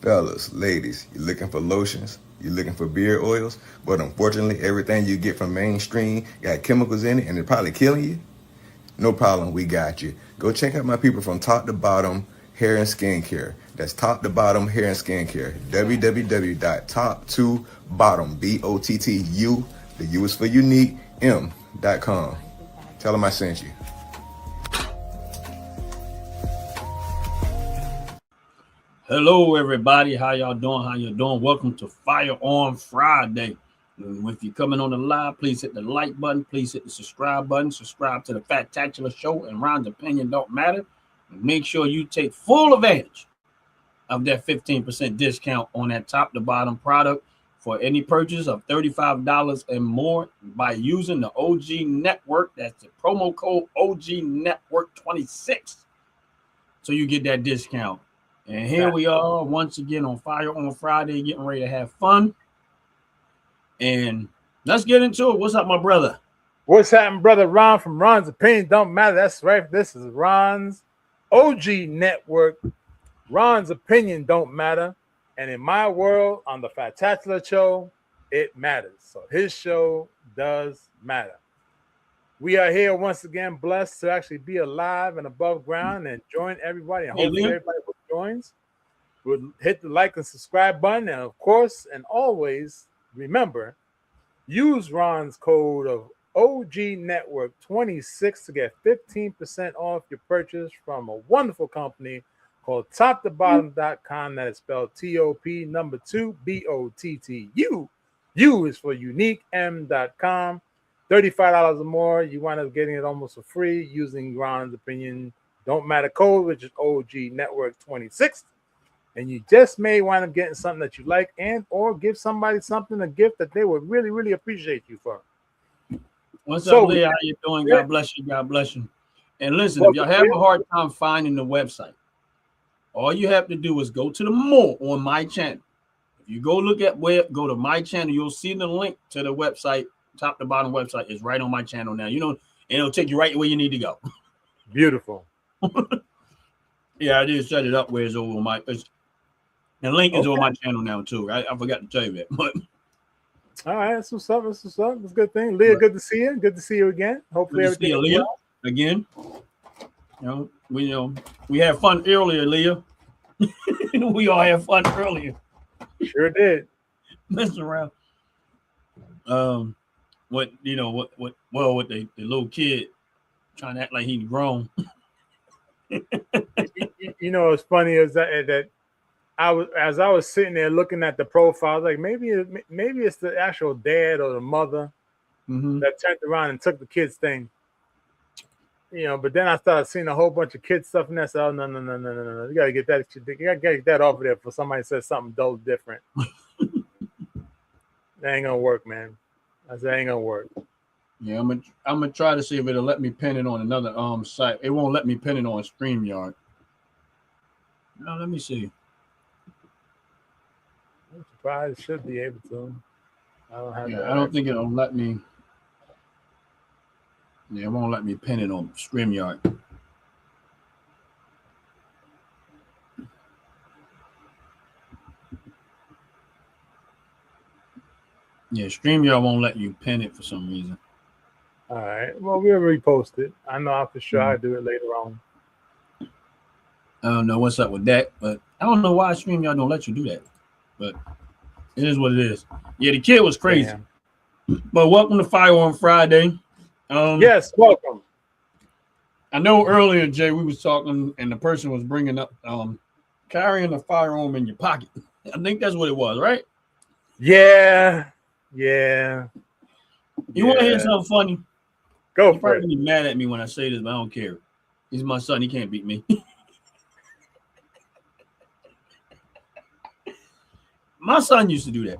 Fellas, ladies, you looking for lotions? You looking for beard oils? But unfortunately, everything you get from mainstream got chemicals in it and they're probably killing you? No problem, we got you. Go check out my people from Top to Bottom Hair and Skincare. That's Top to Bottom Hair and Skincare. www.top2bottom, BOTTU, the U is for unique, M.com. Tell them I sent you. Hello, everybody. How y'all doing? How you doing? Welcome to Firearms Friday. If you're coming on the live, please hit the like button. Please hit the subscribe button. Subscribe to the Fat-tacular Show, and Ron's opinion don't matter. And make sure you take full advantage of that 15% discount on that top to bottom product for any purchase of $35 and more by using the OG Network. That's the promo code OG Network 26. So you get that discount. And here we are once again on Firearms Friday, getting ready to have fun. And let's get into it. What's up, my brother? What's happening, brother Ron from Ron's Opinion Don't Matter. That's right. This is Ron's OG Network. Ron's Opinion Don't Matter. And in my world, on the Fat-tacular Show, it matters. So his show does matter. We are here once again, blessed to actually be alive and above ground and join everybody. And hopefully everybody will joins. We'll hit the like and subscribe button. And of course, and always remember, use Ron's code of OG Network 26 to get 15% off your purchase from a wonderful company called toptobottom.com. That is spelled TOP number 2 BOTTU. U is for unique M.com. $35 or more, you wind up getting it almost for free using Ron's Opinion Don't Matter code, which is OG Network 26. And you just may wind up getting something that you like and or give somebody something, a gift that they would really, really appreciate you for. What's up, Lee? How you doing? God bless you. God bless you. And listen, if y'all have a hard time finding the website, all you have to do is go to the more on my channel. If you go to my channel, you'll see the link to the website. Top to bottom website is right on my channel now. You know, it'll take you right where you need to go. Beautiful. Yeah, I did set it up where it's over my. The link is on my channel now too. I forgot to tell you that, but all right, that's what's up. That's what's up. It's a good thing. Leah, good to see you. Good to see you again. Hopefully everything is Leah again. We had fun earlier, Leah. We all had fun earlier. Sure did. Messing around. With the little kid trying to act like he's grown. What's funny is that I was sitting there looking at the profile, I was like maybe it's the actual dad or the mother that turned around and took the kid's thing. But then I started seeing a whole bunch of kid stuff and I said, oh no. You gotta get that off of there before somebody says something dull different. That ain't gonna work, man. I said ain't gonna work. Yeah, I'm gonna try to see if it'll let me pin it on another site. It won't let me pin it on StreamYard. Now let me see. I'm surprised it should be able to. I don't think it'll let me. Yeah, it won't let me pin it on StreamYard. Yeah, StreamYard won't let you pin it for some reason. All right. Well, we'll repost it. I know for sure I'll do it later on. I don't know what's up with that, but I don't know why StreamYard don't let you do that. But it is what it is. Yeah, the kid was crazy. Damn. But welcome to Firearms Friday. Yes, welcome. I know earlier, Jay, we was talking, and the person was bringing up carrying a firearm in your pocket. I think that's what it was, right? Yeah. You want to hear something funny? Go You're for it. Probably be mad at me when I say this, but I don't care. He's my son. He can't beat me. My son used to do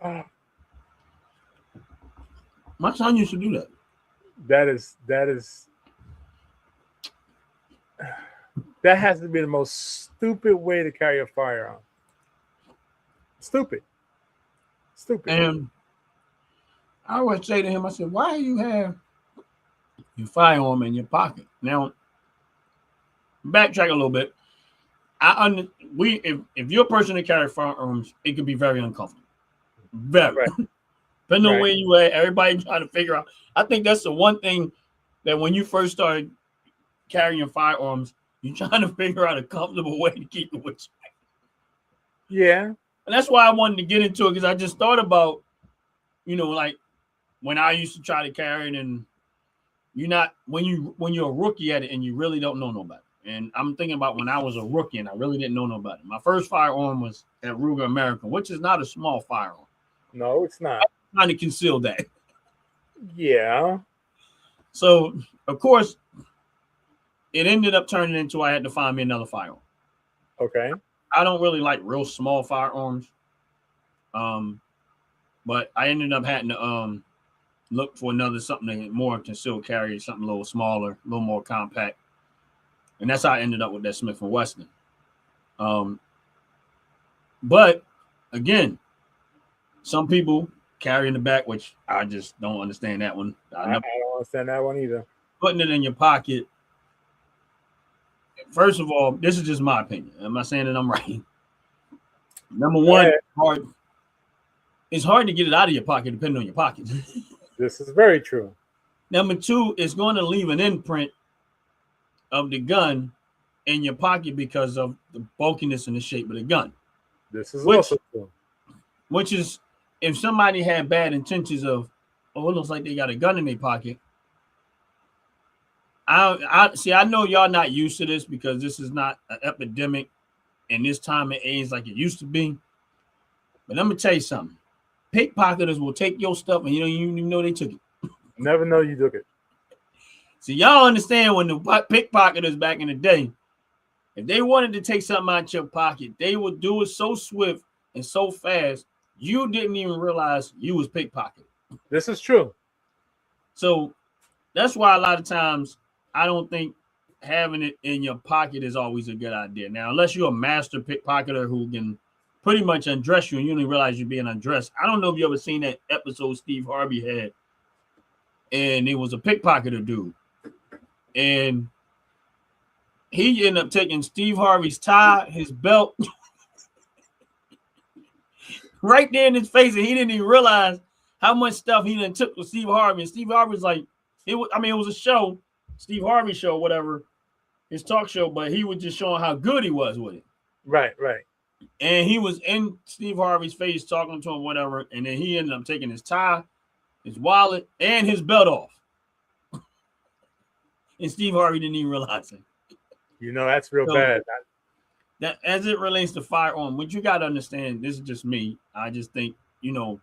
that. My son used to do that. That has to be the most stupid way to carry a firearm. Stupid. And I always say to him, I said, why do you have your firearm in your pocket? Now, backtrack a little bit. if you're a person that carries firearms, it can be very uncomfortable. Very. Right. Depending on Right. where you at, everybody trying to figure out. I think that's the one thing that when you first started carrying firearms, you're trying to figure out a comfortable way to keep it with you. Yeah. And that's why I wanted to get into it, because I just thought about, like when I used to try to carry it, and when you're a rookie at it and you really don't know nobody. And I'm thinking about when I was a rookie and I really didn't know nobody. My first firearm was at Ruger American, which is not a small firearm. No, it's not. I'm trying to conceal that. Yeah. So, of course, it ended up turning into I had to find me another firearm. Okay. I don't really like real small firearms. But I ended up having to look for something more concealed carry, something a little smaller, a little more compact. And that's how I ended up with that Smith & Wesson. But again, some people carry in the back, which I just don't understand that one. I don't understand that one either. Putting it in your pocket. First of all, this is just my opinion. I'm not saying that I'm right. Number one, it's hard to get it out of your pocket depending on your pocket. This is very true. Number two, it's going to leave an imprint of the gun in your pocket because of the bulkiness and the shape of the gun. This is also true. Which is, if somebody had bad intentions of, it looks like they got a gun in their pocket. I know y'all not used to this because this is not an epidemic in this time and age like it used to be. But let me tell you something. Pickpocketers will take your stuff and you don't even know they took it. Never know you took it. See, y'all understand when the pickpocketers back in the day, if they wanted to take something out your pocket, they would do it so swift and so fast, you didn't even realize you was pickpocketed. This is true. So that's why a lot of times I don't think having it in your pocket is always a good idea. Now, unless you're a master pickpocketer who can pretty much undress you and you don't realize you're being undressed. I don't know if you ever seen that episode Steve Harvey had, and it was a pickpocketer dude. And he ended up taking Steve Harvey's tie, his belt, right there in his face, and he didn't even realize how much stuff he done took with Steve Harvey. And Steve Harvey's like, it was a show, Steve Harvey show, whatever, his talk show, but he was just showing how good he was with it. Right, right. And he was in Steve Harvey's face talking to him, whatever, and then he ended up taking his tie, his wallet, and his belt off. And Steve Harvey didn't even realize it. That's real bad. That as it relates to firearm, what you got to understand, this is just me. I just think, you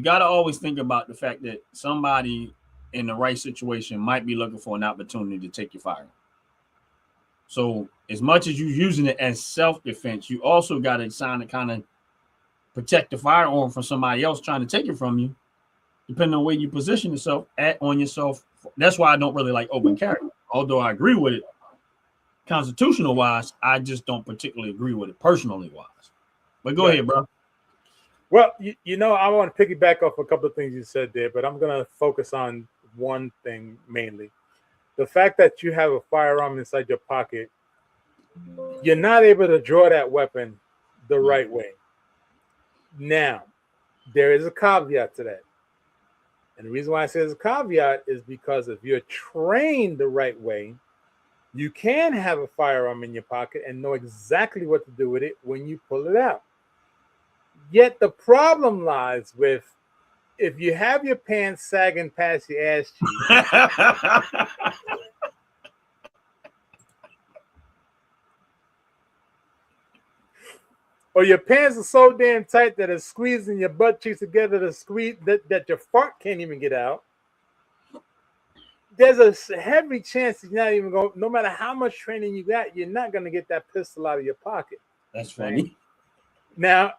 got to always think about the fact that somebody in the right situation might be looking for an opportunity to take your firearm. So as much as you're using it as self-defense, you also got to sign to kind of protect the firearm from somebody else trying to take it from you, depending on where you position yourself on yourself. That's why I don't really like open carry. Although I agree with it constitutional wise, I just don't particularly agree with it personally wise. But go ahead, bro. Well, I want to piggyback off a couple of things you said there, but I'm going to focus on one thing mainly. The fact that you have a firearm inside your pocket, you're not able to draw that weapon the right way. Now, there is a caveat to that. And the reason why I say there's a caveat is because if you're trained the right way, you can have a firearm in your pocket and know exactly what to do with it when you pull it out. Yet the problem lies with if you have your pants sagging past your ass cheeks, or your pants are so damn tight that it's squeezing your butt cheeks together to squeeze that your fart can't even get out, there's a heavy chance that you're not even going, no matter how much training you got, you're not going to get that pistol out of your pocket. That's funny. Right? Now,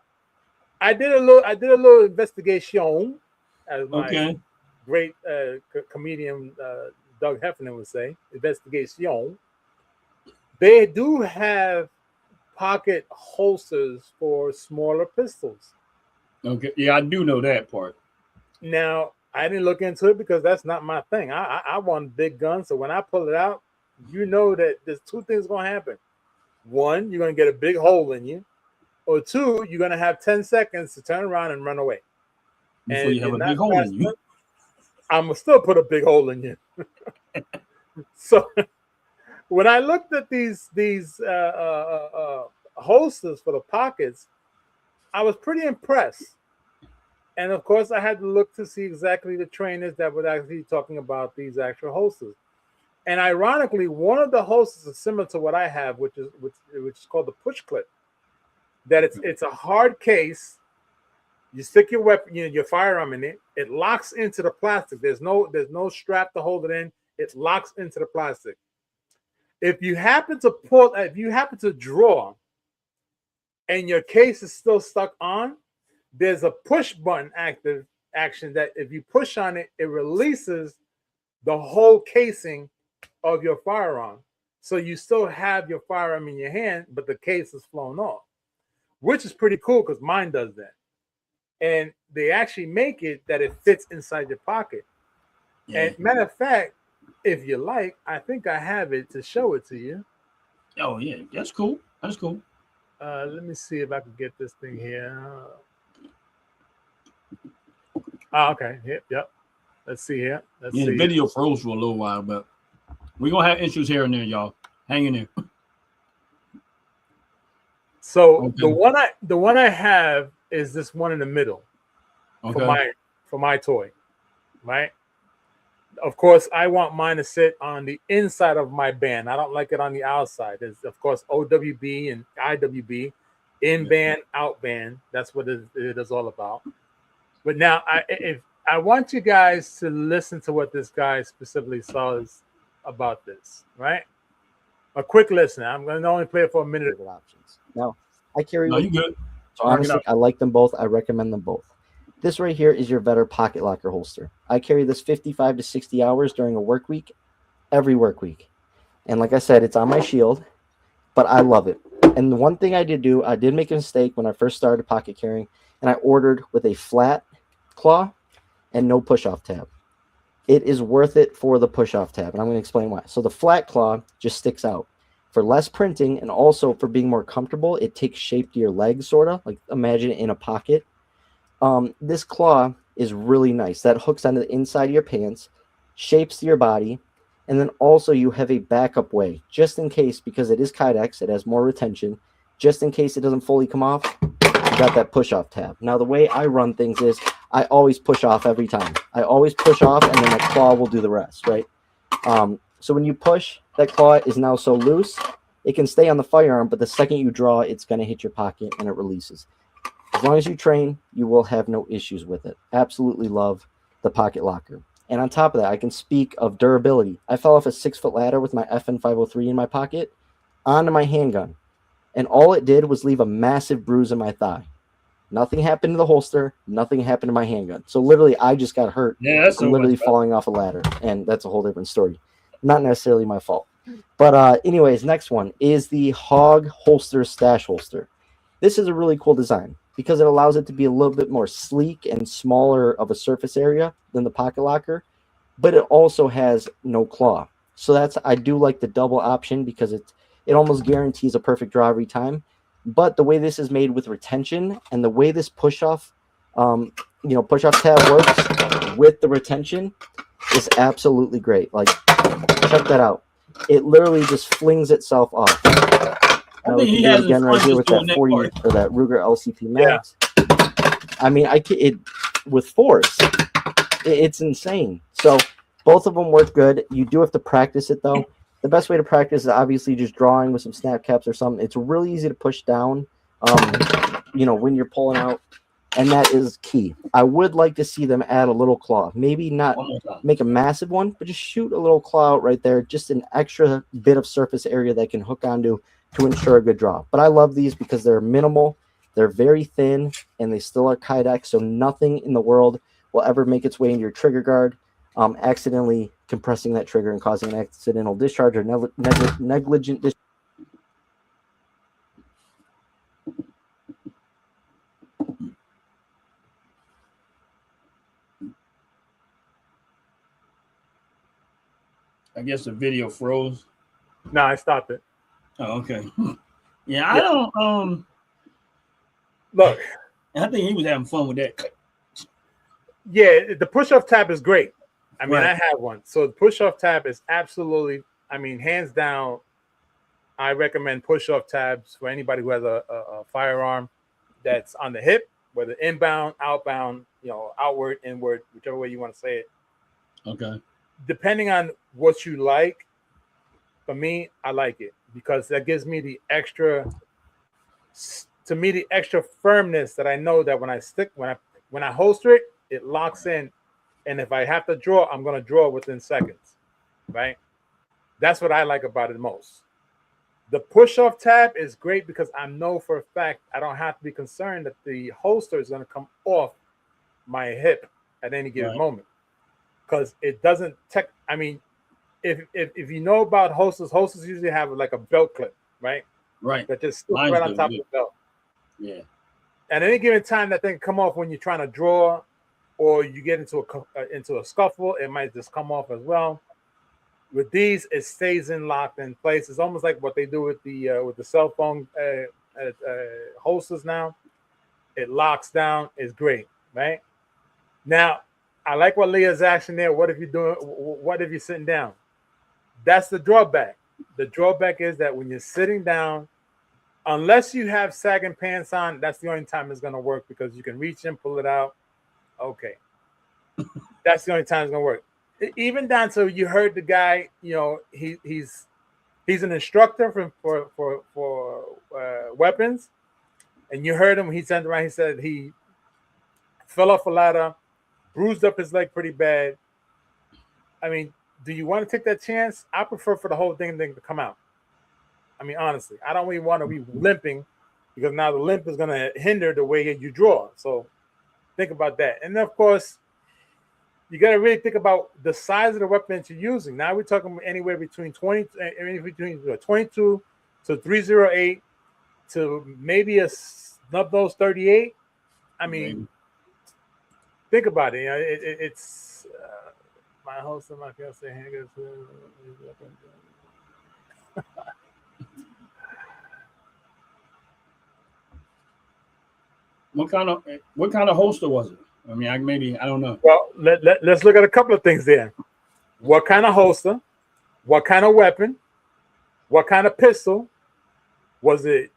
I did a little investigation, as my great comedian Doug Heffernan would say, investigation. They do have pocket holsters for smaller pistols. Okay, yeah, I do know that part. Now, I didn't look into it because that's not my thing. I want big guns, so when I pull it out, that there's two things going to happen. one, you're going to get a big hole in you, or two, you're going to have 10 seconds to turn around and run away. Before And you if have you're a not big hole in fast you. enough, I'm going to still put a big hole in you. So when I looked at these holsters for the pockets, I was pretty impressed. And of course, I had to look to see exactly the trainers that were actually talking about these actual holsters. And ironically, one of the holsters is similar to what I have, which is called the push clip. That it's a hard case. You stick your weapon, your firearm in it. It locks into the plastic. There's no strap to hold it in. It locks into the plastic. If you happen to draw, and your case is still stuck on, there's a push button action that if you push on it, it releases the whole casing of your firearm. So you still have your firearm in your hand, but the case is flown off, which is pretty cool because mine does that. And they actually make it that it fits inside your pocket. Yeah. And matter of fact, if you like, I think I have it to show it to you. Oh yeah, that's cool. That's cool. Let me see if I can get this thing here. Oh, okay. Yep. Let's see here. Let's see. The video froze for a little while, but we're gonna have issues here and there, y'all. Hang in there. So okay. the one I have is this one in the middle for my toy, right? Of course, I want mine to sit on the inside of my band. I don't like it on the outside. There's of course OWB and IWB, in band, out band. That's what it is all about. But now, if I want you guys to listen to what this guy specifically says about this, right? A quick listen. I'm going to only play it for a minute. Options. Now, I carry. No, you good. So honestly, I like them both. I recommend them both. This right here is your Vetter pocket locker holster. I carry this 55 to 60 hours during a work week, every work week. And like I said, it's on my shield, but I love it. And the one thing I did make a mistake when I first started pocket carrying, and I ordered with a flat claw and no push-off tab. It is worth it for the push-off tab, and I'm going to explain why. So the flat claw just sticks out. For less printing and also for being more comfortable, it takes shape to your legs, sort of. Like imagine it in a pocket. This claw is really nice. That hooks onto the inside of your pants, shapes to your body, and then also you have a backup way, just in case, because it is Kydex, it has more retention, just in case it doesn't fully come off, you got that push-off tab. Now, the way I run things is I always push off every time. I always push off, and then the claw will do the rest, right? So when you push, that claw is now so loose, it can stay on the firearm, but the second you draw, it's going to hit your pocket, and it releases. As long as you train, you will have no issues with it. Absolutely love the pocket locker. And on top of that, I can speak of durability. I fell off a 6-foot ladder with my FN 503 in my pocket onto my handgun. And all it did was leave a massive bruise in my thigh. Nothing happened to the holster. Nothing happened to my handgun. So literally, I just got hurt from literally falling off a ladder. And that's a whole different story. Not necessarily my fault. But anyways, next one is the Hog Holster Stash Holster. This is a really cool design because it allows it to be a little bit more sleek and smaller of a surface area than the pocket locker, but it also has no claw. So I do like the double option because it almost guarantees a perfect draw every time. But the way this is made with retention and the way this push-off tab works with the retention is absolutely great. Like, check that out. It literally just flings itself off. Now we can do it again right here with that 40 or that Ruger LCP Max. Yeah. I mean, with force, it's insane. So both of them work good. You do have to practice it though. The best way to practice is obviously just drawing with some snap caps or something. It's really easy to push down, when you're pulling out, and that is key. I would like to see them add a little claw. Maybe not make a massive one, but just shoot a little claw out right there. Just an extra bit of surface area that can hook onto to ensure a good draw. But I love these because they're minimal, they're very thin, and they still are Kydex, so nothing in the world will ever make its way into your trigger guard, accidentally compressing that trigger and causing an accidental discharge or negligent discharge. I guess the video froze. No, I stopped it. Oh, okay. Yeah, I don't. Look, I think he was having fun with that. yeah, the push-off tab is great. I mean, Right. I have one. So the push-off tab is absolutely, I mean, hands down, I recommend push-off tabs for anybody who has a firearm that's on the hip, whether inbound, outbound, outward, inward, whichever way you want to say it. Okay. Depending on what you like, for me, I like it because that gives me the extra, to me, the extra firmness that I know that when I holster it, it locks in, and if I have to draw, I'm gonna draw within seconds, right? That's what I like about it most. The push-off tab is great because I know for a fact I don't have to be concerned that the holster is gonna come off my hip at any given Right. moment because it doesn't tech. I mean, if you know about holsters usually have like a belt clip, right? Right. That just sits Mine's right on do. top Yeah. of the belt. Yeah. At any given time, that thing can come off when you're trying to draw, or you get into a scuffle. It might just come off as well. With these, it stays in locked in place. It's almost like what they do with the cell phone holsters now. It locks down. It's great, right? Now, I like what Leah's asking there. What if you're doing? What if you're sitting down? That's the drawback. The drawback is that when you're sitting down, unless you have sagging pants on, that's the only time it's going to work because you can reach in, pull it out. Okay, that's the only time it's going to work. Even down to you heard the guy, he's an instructor for weapons, and you heard him. He turned around. He said he fell off a ladder, bruised up his leg pretty bad. I mean, do you want to take that chance? I prefer for the whole thing to come out. I mean, honestly, I don't even want to be limping because now the limp is going to hinder the way you draw. So think about that. And of course, you got to really think about the size of the weapon that you're using. Now we're talking anywhere between 22 to 308 to maybe a snub nose 38. I mean, Maybe. think about it. It's my host and my fiance hangers. What kind of holster was it? I mean, I don't know. Well, let's look at a couple of things there. What kind of holster? What kind of weapon? What kind of pistol? Was it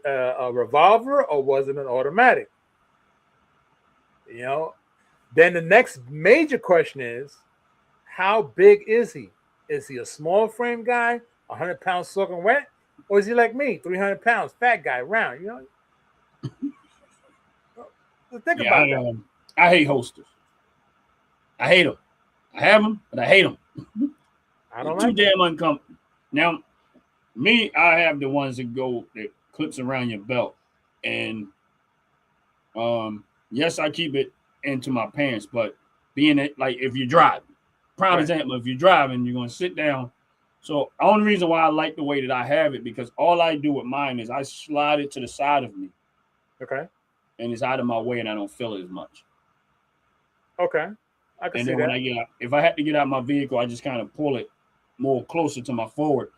a revolver or was it an automatic? Then the next major question is, how big is he? Is he a small frame guy, 100 pounds soaking wet, or is he like me, 300 pounds, fat guy, round? So think about that. I hate holsters. I hate them. I have them, but I hate them. I don't Too like damn uncomfortable. Now, me, I have the ones that clips around your belt, and yes, I keep it into my pants, but being it like if you're driving, prime example, if you're driving, you're gonna sit down. So the only reason why I like the way that I have it because all I do with mine is I slide it to the side of me. Okay. And it's out of my way, and I don't feel it as much. Okay. I can and see then that. when I get out, if I had to get out of my vehicle, I just kind of pull it more closer to my forward.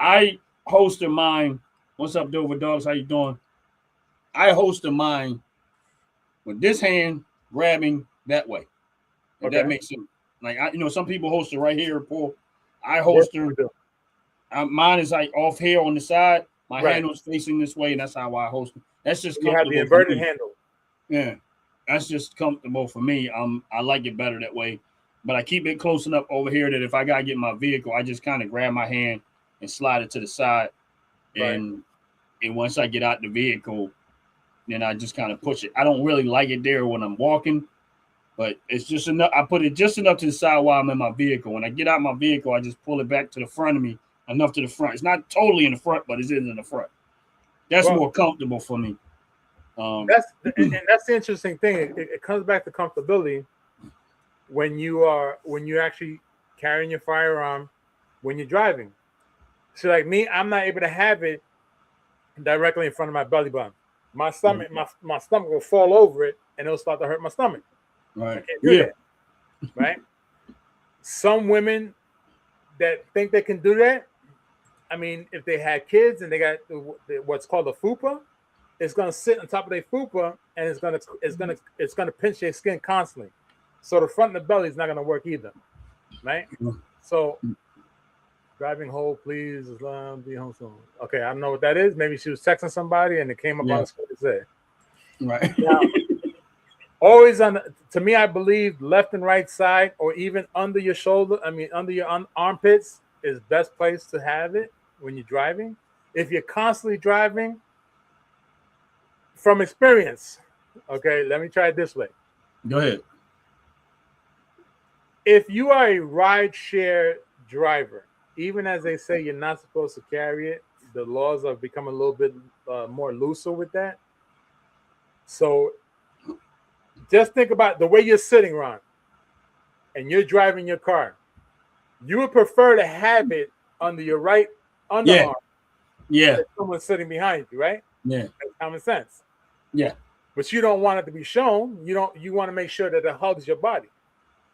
I holster mine. What's up, Dover Dogs? How you doing? I holster mine with this hand grabbing that way. If that makes sense. Like some people holster right here, Paul. I holster. Mine is like off here on the side. My handle's facing this way, and that's how I holster. That's just you have the inverted handle. Yeah, that's just comfortable for me. I like it better that way. But I keep it close enough over here that if I gotta get in my vehicle, I just kind of grab my hand and slide it to the side. And once I get out the vehicle, then I just kind of push it. I don't really like it there when I'm walking, but it's just enough. I put it just enough to the side while I'm in my vehicle. When I get out my vehicle, I just pull it back to the front of me, enough to the front. It's not totally in the front, but it is in the front. That's more comfortable for me. That's the interesting thing. It comes back to comfortability when you're actually carrying your firearm when you're driving. So like me, I'm not able to have it directly in front of my belly button. My stomach, my stomach will fall over it, and it'll start to hurt my stomach. Right. I can't do that. Right. Some women that think they can do that, I mean, if they had kids and they got what's called a fupa, it's gonna sit on top of their fupa and it's gonna pinch their skin constantly. So the front of the belly is not gonna work either, right? So driving hold, please, be home soon. Okay, I don't know what that is. Maybe she was texting somebody and it came up on the screen to say. Right. Now, always to me, I believe left and right side or even under your shoulder, under your armpits is best place to have it when you're driving. If you're constantly driving, from experience, okay, let me try it this way. Go ahead. If you are a ride share driver, even as they say you're not supposed to carry it, the laws have become a little bit more looser with that. So just think about the way you're sitting, Ron, and you're driving your car. You would prefer to have it under your right underarm. Yeah. Someone sitting behind you, right? Yeah. That's common sense. Yeah. But you don't want it to be shown. You want to make sure that it hugs your body.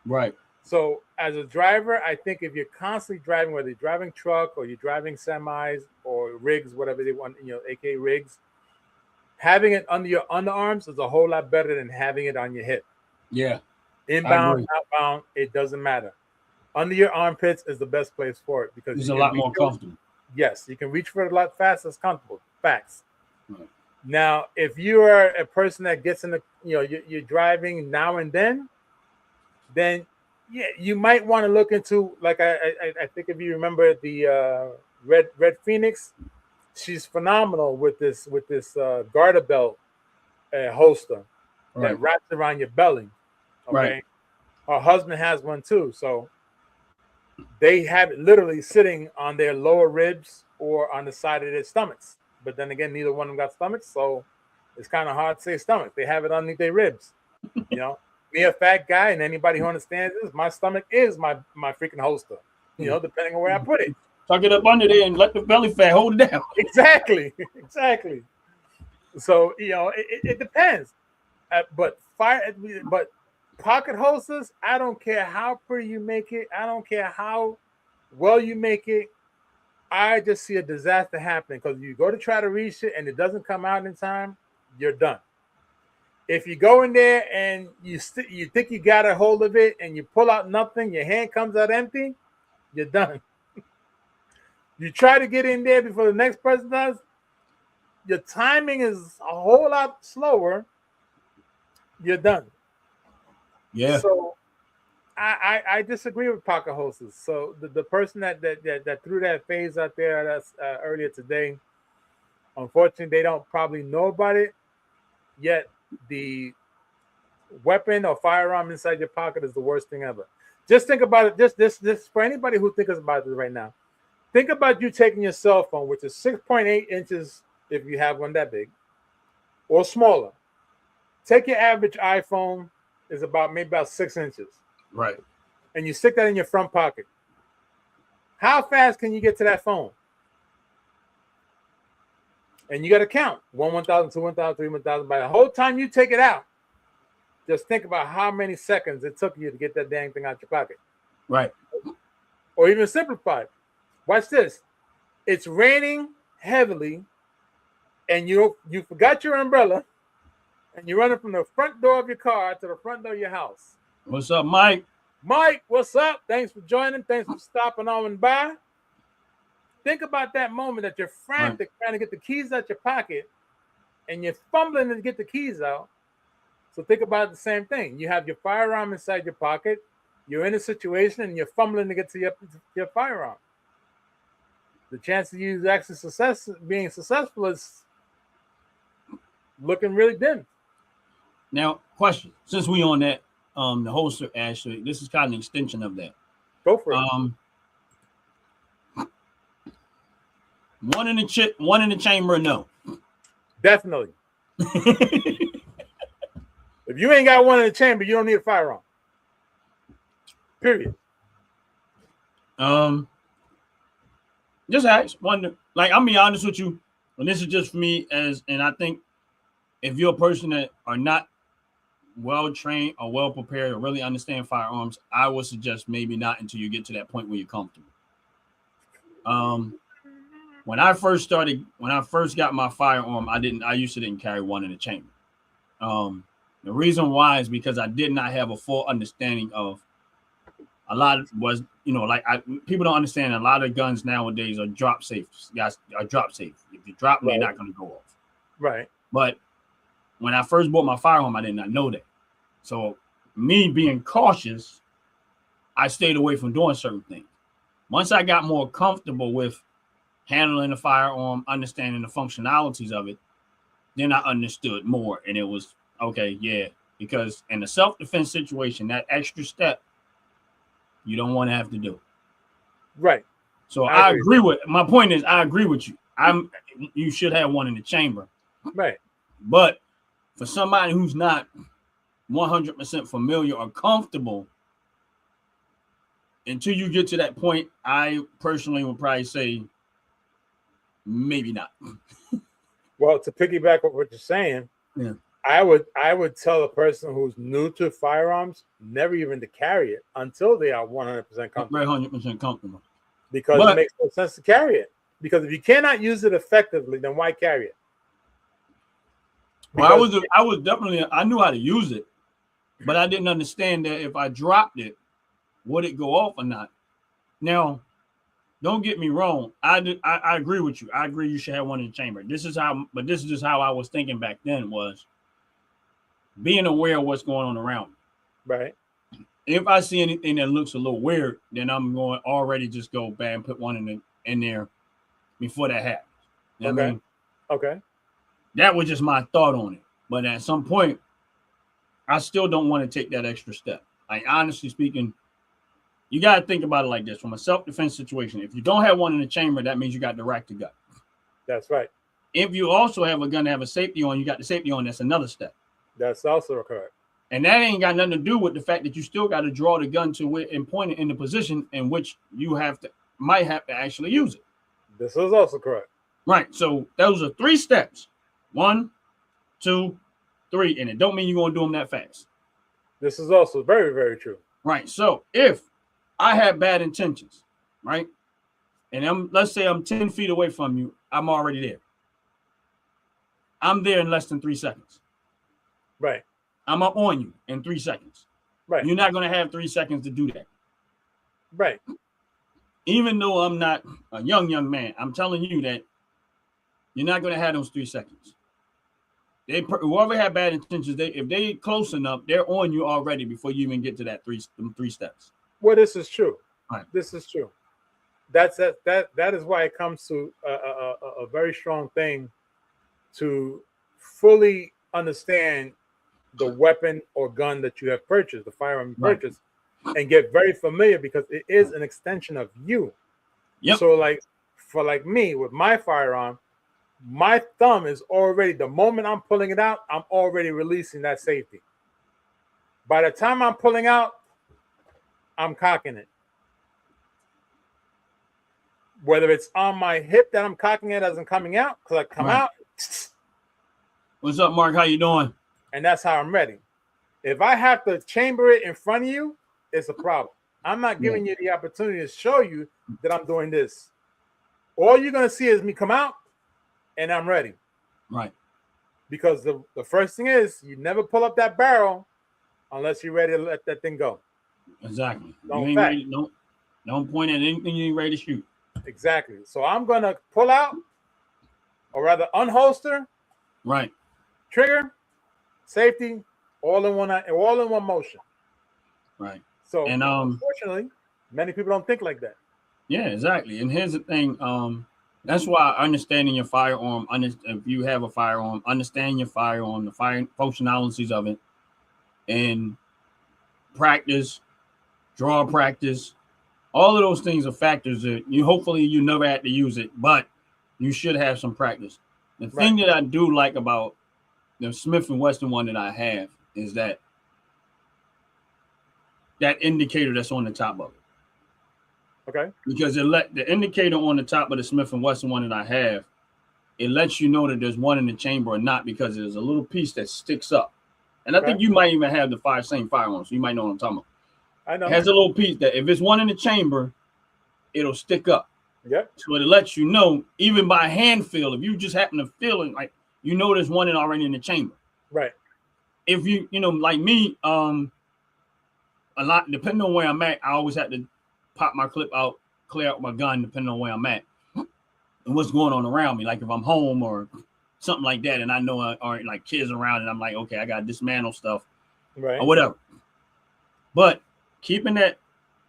Right. So as a driver, I think if you're constantly driving, whether you're driving truck or you're driving semis or rigs, whatever they want, aka rigs, having it under your underarms is a whole lot better than having it on your hip. Yeah. Inbound, outbound, it doesn't matter. Under your armpits is the best place for it because it's a lot more comfortable. Yes, you can reach for it a lot faster. It's comfortable. Facts. Right. Now, if you are a person that gets in the, you're driving now and then yeah, you might want to look into, like I think if you remember the Red Phoenix, she's phenomenal with this garter belt holster that wraps around your belly. Okay, right. Her husband has one too, so they have it literally sitting on their lower ribs or on the side of their stomachs. But then again, neither one of them got stomachs, so it's kind of hard to say stomach. They have it underneath their ribs. Me, a fat guy, and anybody who understands this, my stomach is my freaking holster. Depending on where I put it. Tuck it up under there and let the belly fat hold it down. Exactly. So it depends. But pocket holsters, I don't care how pretty you make it. I don't care how well you make it. I just see a disaster happening because you go to try to reach it and it doesn't come out in time, you're done. If you go in there and you think you got a hold of it and you pull out nothing, your hand comes out empty, you're done. You try to get in there before the next person does, your timing is a whole lot slower, you're done. Yeah. So I disagree with pocket holsters. So the person that threw that phase out there that's earlier today, unfortunately, they don't probably know about it yet. The weapon or firearm inside your pocket is the worst thing ever. Just think about it. This for anybody who thinks about this right now. Think about you taking your cell phone, which is 6.8 inches if you have one that big, or smaller. Take your average iPhone is maybe about 6 inches. Right. And you stick that in your front pocket. How fast can you get to that phone? And you got to count 1,000, 2, 1,000, 3, 1,000. By the whole time you take it out, just think about how many seconds it took you to get that dang thing out your pocket. Right. Or even simplified. Watch this. It's raining heavily, and you forgot your umbrella, and you're running from the front door of your car to the front door of your house. What's up, Mike? Mike, what's up? Thanks for joining. Thanks for stopping on by. Think about that moment that you're frantic trying to get the keys out your pocket and you're fumbling to get the keys out. So think about the same thing. You have your firearm inside your pocket. You're in a situation and you're fumbling to get to your firearm. The chance of you actually being successful is looking really dim. Now, question. Since we on that, the holster aspect, this is kind of an extension of that. Go for it. One in the chamber, no. Definitely. If you ain't got one in the chamber, you don't need a firearm. Period. Just ask, wonder. Like, I'm be honest with you, and this is just for me and I think if you're a person that are not well trained or well prepared or really understand firearms, I would suggest maybe not until you get to that point where you're comfortable. when I first got my firearm, I used to didn't carry one in the chamber. The reason why is because I did not have a full understanding of a lot of was, people don't understand a lot of guns nowadays are drop safe. Guys are drop safe. If you drop them, they're not going to go off. Right. But when I first bought my firearm, I did not know that. So me being cautious, I stayed away from doing certain things. Once I got more comfortable with handling the firearm, understanding the functionalities of it, then I understood more. And it was, okay, yeah. Because in a self-defense situation, that extra step, you don't want to have to do. Right. So I agree with, my point is, I agree with you. You should have one in the chamber. Right. But for somebody who's not 100% familiar or comfortable, until you get to that point, I personally would probably say maybe not. Well, to piggyback on what you're saying, yeah, I would tell a person who's new to firearms never even to carry it until they are 100% comfortable. Very 100% comfortable. Because it makes no sense to carry it. Because if you cannot use it effectively, then why carry it? Well, I was definitely, I knew how to use it, but I didn't understand that if I dropped it, would it go off or not? Now, don't get me wrong. I agree with you. I agree you should have one in the chamber. This is just how I was thinking back then, was being aware of what's going on around me. Right. If I see anything that looks a little weird, then I'm going to already just go back and put one in there before that happens. You know what I mean? Okay. That was just my thought on it. But at some point, I still don't want to take that extra step. Like, honestly speaking, you got to think about it like this. From a self-defense situation, if you don't have one in the chamber, that means you got the rack to gut. That's right. If you also have a gun to have a safety on, you got the safety on, that's another step. That's also correct. And that ain't got nothing to do with the fact that you still got to draw the gun to it and point it in the position in which you might have to actually use it. This is also correct. Right. So those are 3 steps. 1, 2, 3. And it don't mean you're going to do them that fast. This is also very, very true. Right. So if I have bad intentions, right, and let's say I'm 10 feet away from you, I'm already there. I'm there in less than 3 seconds. Right. I'm up on you in 3 seconds. Right. You're not going to have 3 seconds to do that. Right. Even though I'm not a young man, I'm telling you that you're not going to have those 3 seconds. Whoever had bad intentions, if they close enough, they're on you already before you even get to that 3 steps. Well, this is true. Right. This is true. That is why it comes to a very strong thing to fully understand the weapon or gun that you have purchased, the firearm you purchased, and get very familiar, because it is an extension of you. Yep. So for me with my firearm, my thumb is already, the moment I'm pulling it out, I'm already releasing that safety. By the time I'm pulling out, I'm cocking it. Whether it's on my hip that I'm cocking it as I'm coming out, because I come out. What's up, Mark? How you doing? And that's how I'm ready. If I have to chamber it in front of you, it's a problem. I'm not giving you the opportunity to show you that I'm doing this. All you're going to see is me come out and I'm ready. Right. Because the first thing is, you never pull up that barrel unless you're ready to let that thing go. Exactly. You ain't ready, don't point at anything you ain't ready to shoot. Exactly. So I'm going to pull out, or rather unholster. Right. Trigger, safety, all in one motion. Right. So, and unfortunately, many people don't think like that. Yeah, exactly. And here's the thing. That's why understanding your firearm, if you have a firearm, understand your firearm, the fire functionalities of it, and practice, draw practice. All of those things are factors that hopefully you never had to use it, but you should have some practice. The thing that I do like about the Smith & Wesson one that I have is that indicator that's on the top of it. Okay. Because the indicator on the top of the Smith & Wesson one that I have, it lets you know that there's one in the chamber or not, because there's a little piece that sticks up. And I think you might even have the same firearms, so you might know what I'm talking about. I know. It has a little piece that if it's one in the chamber, it'll stick up. Yep. So it lets you know, even by hand feel, if you just happen to feel it, like you know there's one already in the chamber. Right. If you know, like me, a lot depending on where I'm at, I always have to pop my clip out, clear out my gun, depending on where I'm at and what's going on around me. Like if I'm home or something like that, and I know are like kids around, and I'm like, okay, I got to dismantle stuff, Right. or whatever. But keeping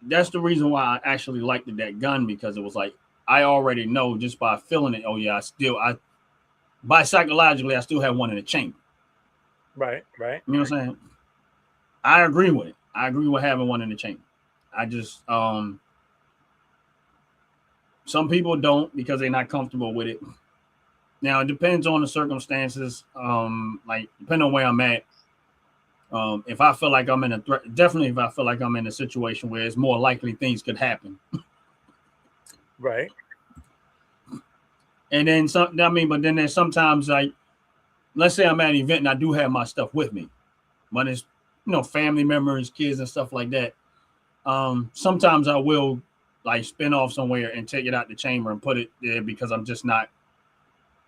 that's the reason why I actually liked that gun, because it was like I already know just by feeling it. Oh yeah, by psychologically, I still have one in the chamber. Right. Right. You know what I'm saying? I agree with it. I agree with having one in the chamber. I just some people don't because they're not comfortable with it. Now it depends on the circumstances. Like depending on where I'm at. If I feel like I'm in a threat, definitely if I feel like I'm in a situation where it's more likely things could happen. Right. And then some, I mean, but then there's sometimes like, let's say I'm at an event and I do have my stuff with me, but it's, you know, family members, kids and stuff like that. Sometimes I will like spin off somewhere and take it out the chamber and put it there because I'm just not,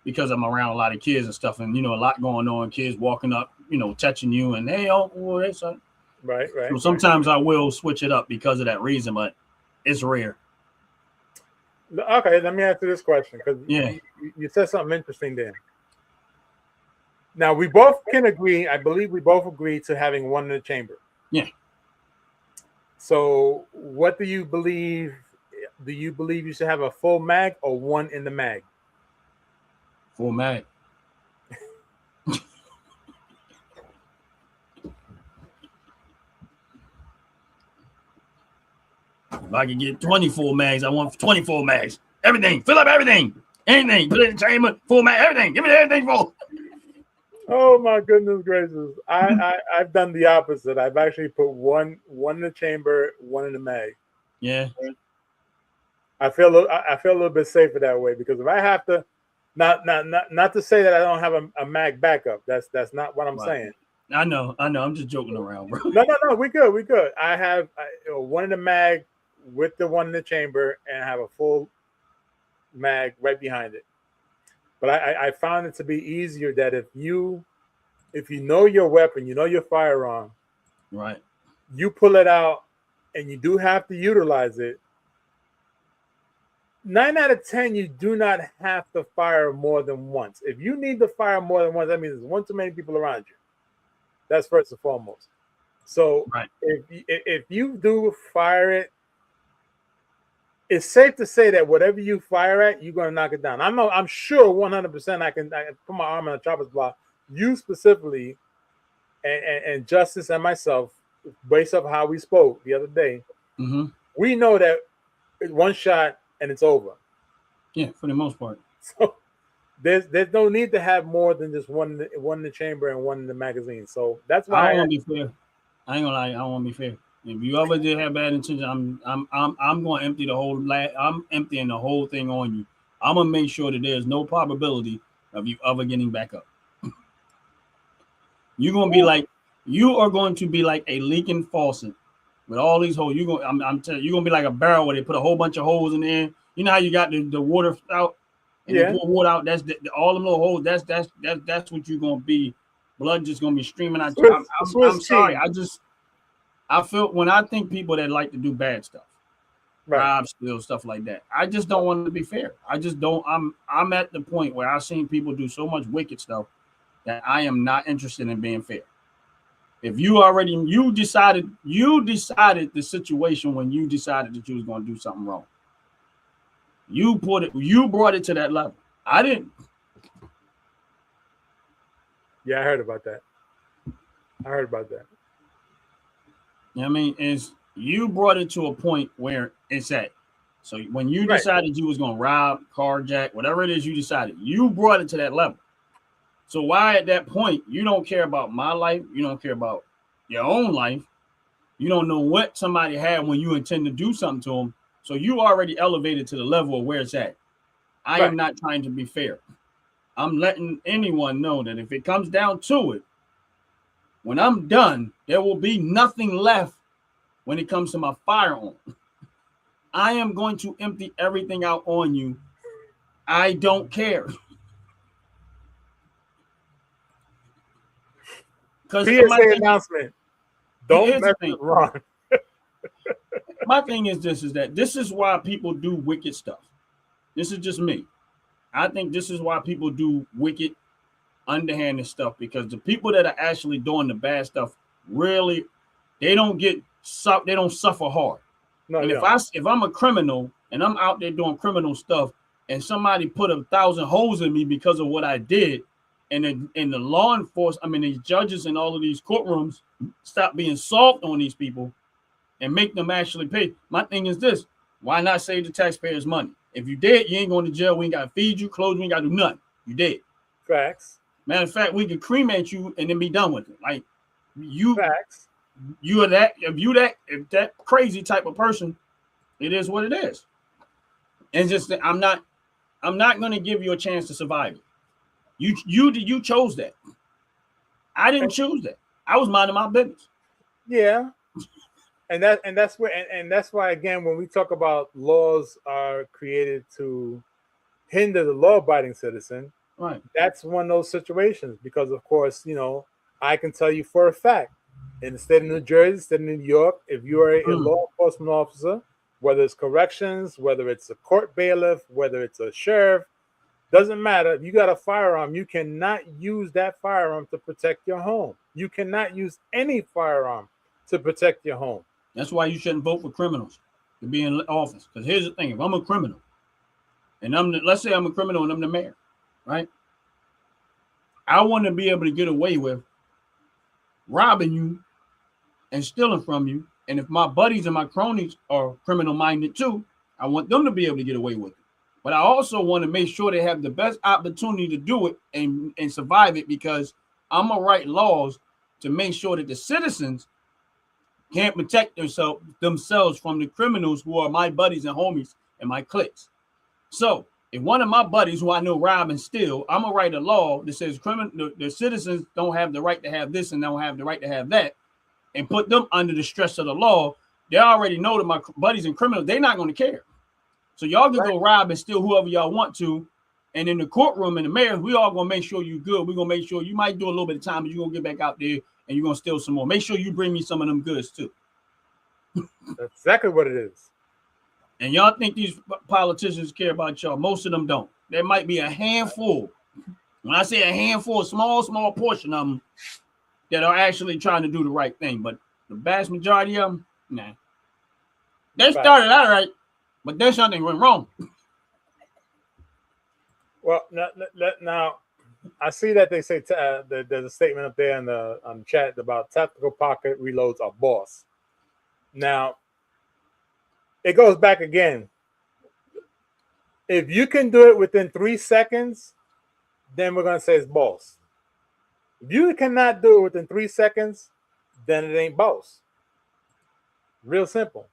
because I'm around a lot of kids and stuff, and you know, a lot going on, kids walking up, you know, touching you and hey, oh, boy, that's a... Right. Right. So sometimes I will switch it up because of that reason, but it's rare. Okay, let me answer this question because Yeah. you said something interesting there. Now we both can agree. I believe we both agree to having one in the chamber. Yeah. So, what do you believe? Do you believe you should have a full mag or one in the mag? Full mag. If I could get 24 mags, I want 24 mags. Everything. Fill up everything. Anything. Put it in the chamber. Full mag. Everything. Give me everything full. Oh my goodness gracious! I've done the opposite. I've actually put one in the chamber, one in the mag. Yeah. I feel a little bit safer that way because if I have to, not to say that I don't have a mag backup. That's not what I'm saying. I know. I'm just joking around, bro. No. We good. I have one in the mag with the one in the chamber, and I have a full mag right behind it. But I found it to be easier that if you know your weapon, you know your firearm, Right. you pull it out and you do have to utilize it. 9 out of 10, you do not have to fire more than once. If you need to fire more than once, that means there's one too many people around you. That's first and foremost. So right. if you do fire it, it's safe to say that whatever you fire at, you're going to knock it down. I'm sure 100% I can put my arm on a chopper's block. You specifically, and Justice and myself, based off how we spoke the other day, we know that it's one shot and it's over. Yeah, for the most part. So there's no need to have more than just one in the chamber and one in the magazine. So that's why I don't want to be fair. I ain't gonna lie. I don't want to be fair. If you ever did have bad intentions, I'm going to empty the whole. I'm emptying the whole thing on you. I'm gonna make sure that there's no probability of you ever getting back up. You are going to be like a leaking faucet with all these holes. You're gonna be like a barrel where they put a whole bunch of holes in there. You know how you got the water out and you pour water out. That's all them little holes. That's what you're gonna be. Blood just gonna be streaming out. I'm sorry. I feel when I think people that like to do bad stuff, rob, steal, stuff like that. I just don't want to be fair. I just don't. I'm at the point where I've seen people do so much wicked stuff that I am not interested in being fair. If you decided the situation when you decided that you was going to do something wrong. You brought it to that level. I didn't. Yeah, I heard about that. You know what I mean? Is you brought it to a point where it's at. So when you decided you was going to rob, carjack, whatever it is you decided, you brought it to that level. So why at that point, you don't care about my life, you don't care about your own life, you don't know what somebody had when you intend to do something to them, so you already elevated to the level of where it's at. I am not trying to be fair. I'm letting anyone know that if it comes down to it, when I'm done, there will be nothing left when it comes to my firearm. I am going to empty everything out on you. I don't care. Because PSA announcement. Don't mess with Ron. My thing is this is why people do wicked stuff. This is just me. I think this is why people do wicked, underhanded stuff, because the people that are actually doing the bad stuff really, they don't suffer hard. No, and if I'm a criminal and I'm out there doing criminal stuff, and somebody put 1,000 holes in me because of what I did, and the law enforcement, I mean the judges in all of these courtrooms stop being soft on these people and make them actually pay. My thing is this: why not save the taxpayers' money? If you dead, you ain't going to jail. We ain't got to feed you, clothes. We ain't got to do nothing. You dead. Facts. Matter of fact, we can cremate you and then be done with it. Like you, facts. You are that. If that crazy type of person, it is what it is. And just I'm not going to give you a chance to survive it. You chose that. I didn't choose that. I was minding my business. Yeah. And that's why again, when we talk about laws are created to hinder the law-abiding citizen, right? That's one of those situations, because of course, I can tell you for a fact, in the state of New Jersey, state of New York, if you are a law enforcement officer, whether it's corrections, whether it's a court bailiff, whether it's a sheriff, doesn't matter. If you got a firearm, you cannot use that firearm to protect your home. You cannot use any firearm to protect your home. That's why you shouldn't vote for criminals to be in office. Because here's the thing: if I'm a criminal, and let's say I'm a criminal and I'm the mayor, right? I want to be able to get away with robbing you and stealing from you. And if my buddies and my cronies are criminal minded too, I want them to be able to get away with it. But I also want to make sure they have the best opportunity to do it and survive it, because I'm going to write laws to make sure that the citizens can't protect themselves from the criminals who are my buddies and homies and my cliques. So if one of my buddies who I know rob and steal, I'm going to write a law that says the citizens don't have the right to have this and don't have the right to have that, and put them under the stress of the law. They already know that my buddies and criminals, they're not going to care. So y'all can go rob and steal whoever y'all want to. And in the courtroom and the mayor, we all going to make sure you're good. We're going to make sure you might do a little bit of time, but you're going to get back out there and you're going to steal some more. Make sure you bring me some of them goods too. That's exactly what it is. And y'all think these politicians care about y'all. Most of them don't. There might be a handful. When I say a handful, a small portion of them that are actually trying to do the right thing. But the vast majority of them, nah. They started out right, but there's something went wrong. Well, now I see that they say there's a statement up there on the chat about tactical pocket reloads are boss. Now, it goes back again. If you can do it within 3 seconds, then we're going to say it's boss. If you cannot do it within 3 seconds, then it ain't boss. Real simple.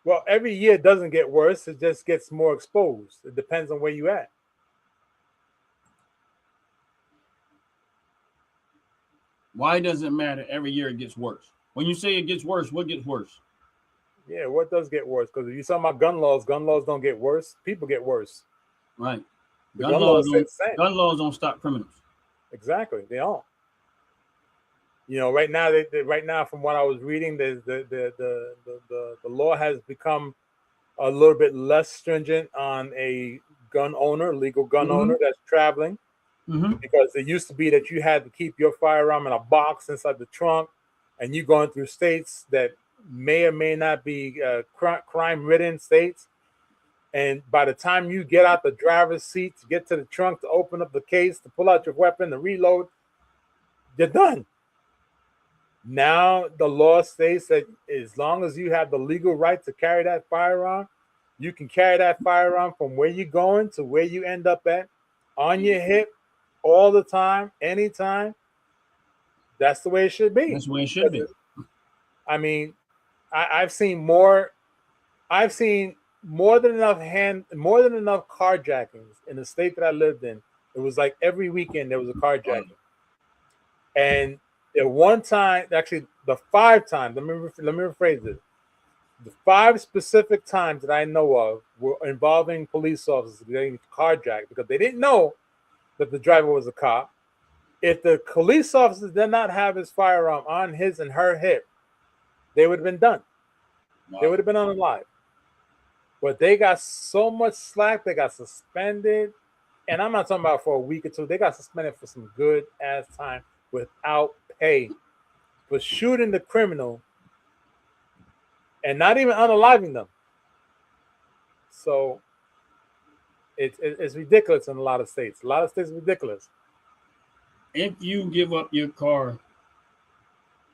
Well, every year it doesn't get worse. It just gets more exposed. It depends on where you at. Why does it matter? Every year it gets worse. When you say it gets worse, what gets worse? Yeah, what does get worse? Because if you're talking about gun laws don't get worse. People get worse. Right. Gun laws don't stop criminals. Exactly. They don't. Right now, from what I was reading, the law has become a little bit less stringent on a legal gun owner that's traveling. Because it used to be that you had to keep your firearm in a box inside the trunk, and you going through states that may or may not be crime-ridden states. And by the time you get out the driver's seat to get to the trunk to open up the case, to pull out your weapon, to reload, you're done. Now the law states that as long as you have the legal right to carry that firearm, you can carry that firearm from where you're going to where you end up at, on your hip, all the time, anytime. That's the way it should be. That's the way it should be. I mean, I've seen more than enough carjackings in the state that I lived in. It was like every weekend there was a carjacking. And at one time, actually the 5 times, let me rephrase it. The 5 specific times that I know of were involving police officers getting carjacked because they didn't know that the driver was a cop. If the police officers did not have his firearm on his and her hip, they would have been done. Wow. They would have been unalive. But they got so much slack, they got suspended. And I'm not talking about for a week or two. They got suspended for some good ass time without pay for shooting the criminal and not even unaliving them. So it's ridiculous in a lot of states. A lot of states are ridiculous. If you give up your car,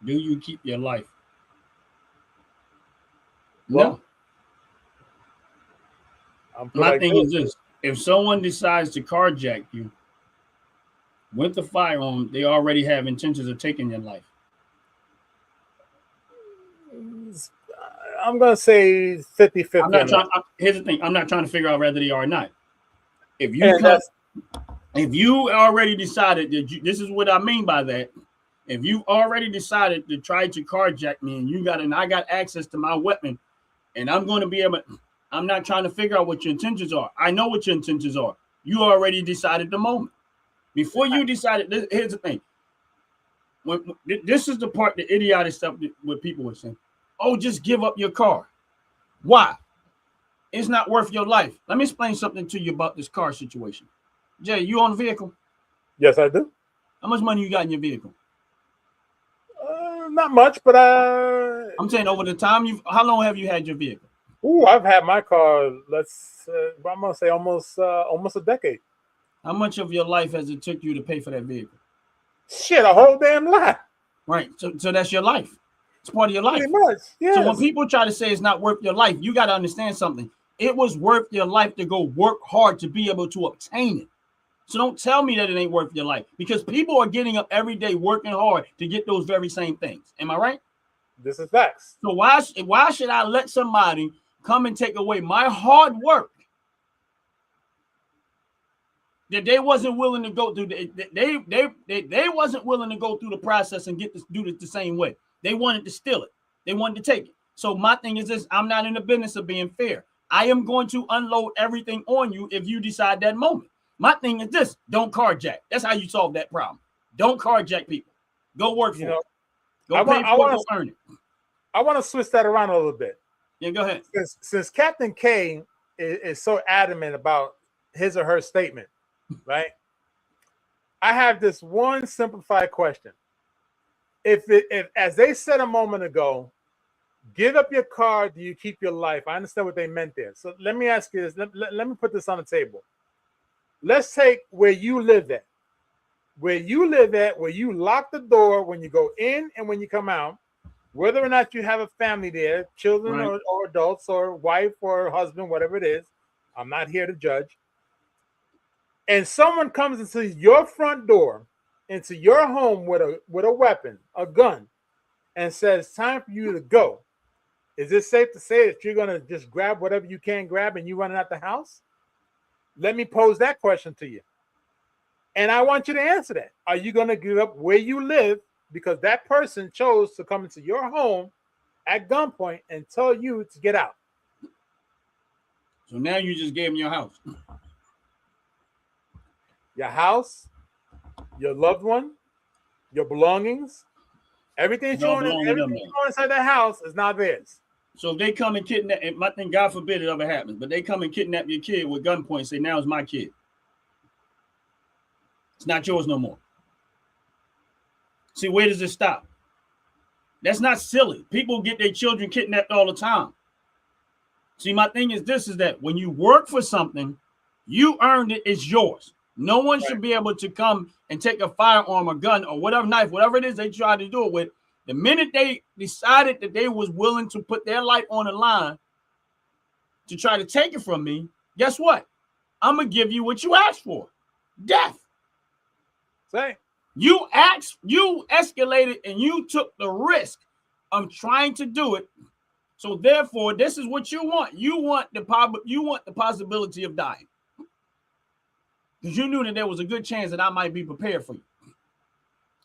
do you keep your life? Well, no. My thing is this. If someone decides to carjack you with a firearm, they already have intentions of taking your life. I'm going to say 50-50. Here's the thing. I'm not trying to figure out whether they are or not. If you already decided that this is what I mean by that. If you already decided to try to carjack me and I got access to my weapon and I'm going to be able, I'm not trying to figure out what your intentions are. I know what your intentions are. You already decided the moment. Before you decided, here's the thing. This is the part, the idiotic stuff that what people were saying. Oh, just give up your car. Why? It's not worth your life. Let me explain something to you about this car situation. Jay, you own a vehicle? Yes, I do. How much money you got in your vehicle? Not much, but I'm saying over the time how long have you had your vehicle? I've had my car. I'm gonna say almost a decade. How much of your life has it took you to pay for that vehicle? Shit, a whole damn lot. Right. So that's your life. It's part of your life. Pretty much. Yes. So when people try to say it's not worth your life, you got to understand something. It was worth your life to go work hard to be able to obtain it. So don't tell me that it ain't worth your life because people are getting up every day working hard to get those very same things. Am I right? This is facts. So why should I let somebody come and take away my hard work that they wasn't willing to go through? They wasn't willing to go through the process and do it the same way. They wanted to steal it. They wanted to take it. So my thing is this: I'm not in the business of being fair. I am going to unload everything on you if you decide that moment. My thing is this: don't carjack. That's how you solve that problem. Don't carjack people. Go work for it. Go pay for it. Go earn it. I want to switch that around a little bit. Yeah, go ahead. Since Captain K is so adamant about his or her statement, right? I have this one simplified question. If as they said a moment ago, give up your car, do you keep your life? I understand what they meant there. So let me ask you this. Let me put this on the table. Let's take where you live at. Where you live at, where you lock the door when you go in and when you come out, whether or not you have a family there, children right. or adults or wife or husband, whatever it is. I'm not here to judge. And someone comes into your front door, into your home with a weapon, a gun, and says, time for you to go. Is it safe to say that you're going to just grab whatever you can grab and you running out the house? Let me pose that question to you. And I want you to answer that. Are you going to give up where you live because that person chose to come into your home at gunpoint and tell you to get out? So now you just gave them your house. Your house, your loved one, your belongings, everything you own inside that house is not theirs. So if they come and kidnap, and my thing, God forbid it ever happens, but they come and kidnap your kid with gunpoint and say, now it's my kid. It's not yours no more. See, where does it stop? That's not silly. People get their children kidnapped all the time. See, my thing is this, is that when you work for something, you earned it, it's yours. No one should be able to come and take a firearm or gun or whatever knife, whatever it is they try to do it with. The minute they decided that they was willing to put their life on the line to try to take it from me, guess what? I'm going to give you what you asked for. Death. Say. You escalated and you took the risk of trying to do it. So therefore, this is what you want. You want the possibility of dying. Because you knew that there was a good chance that I might be prepared for you.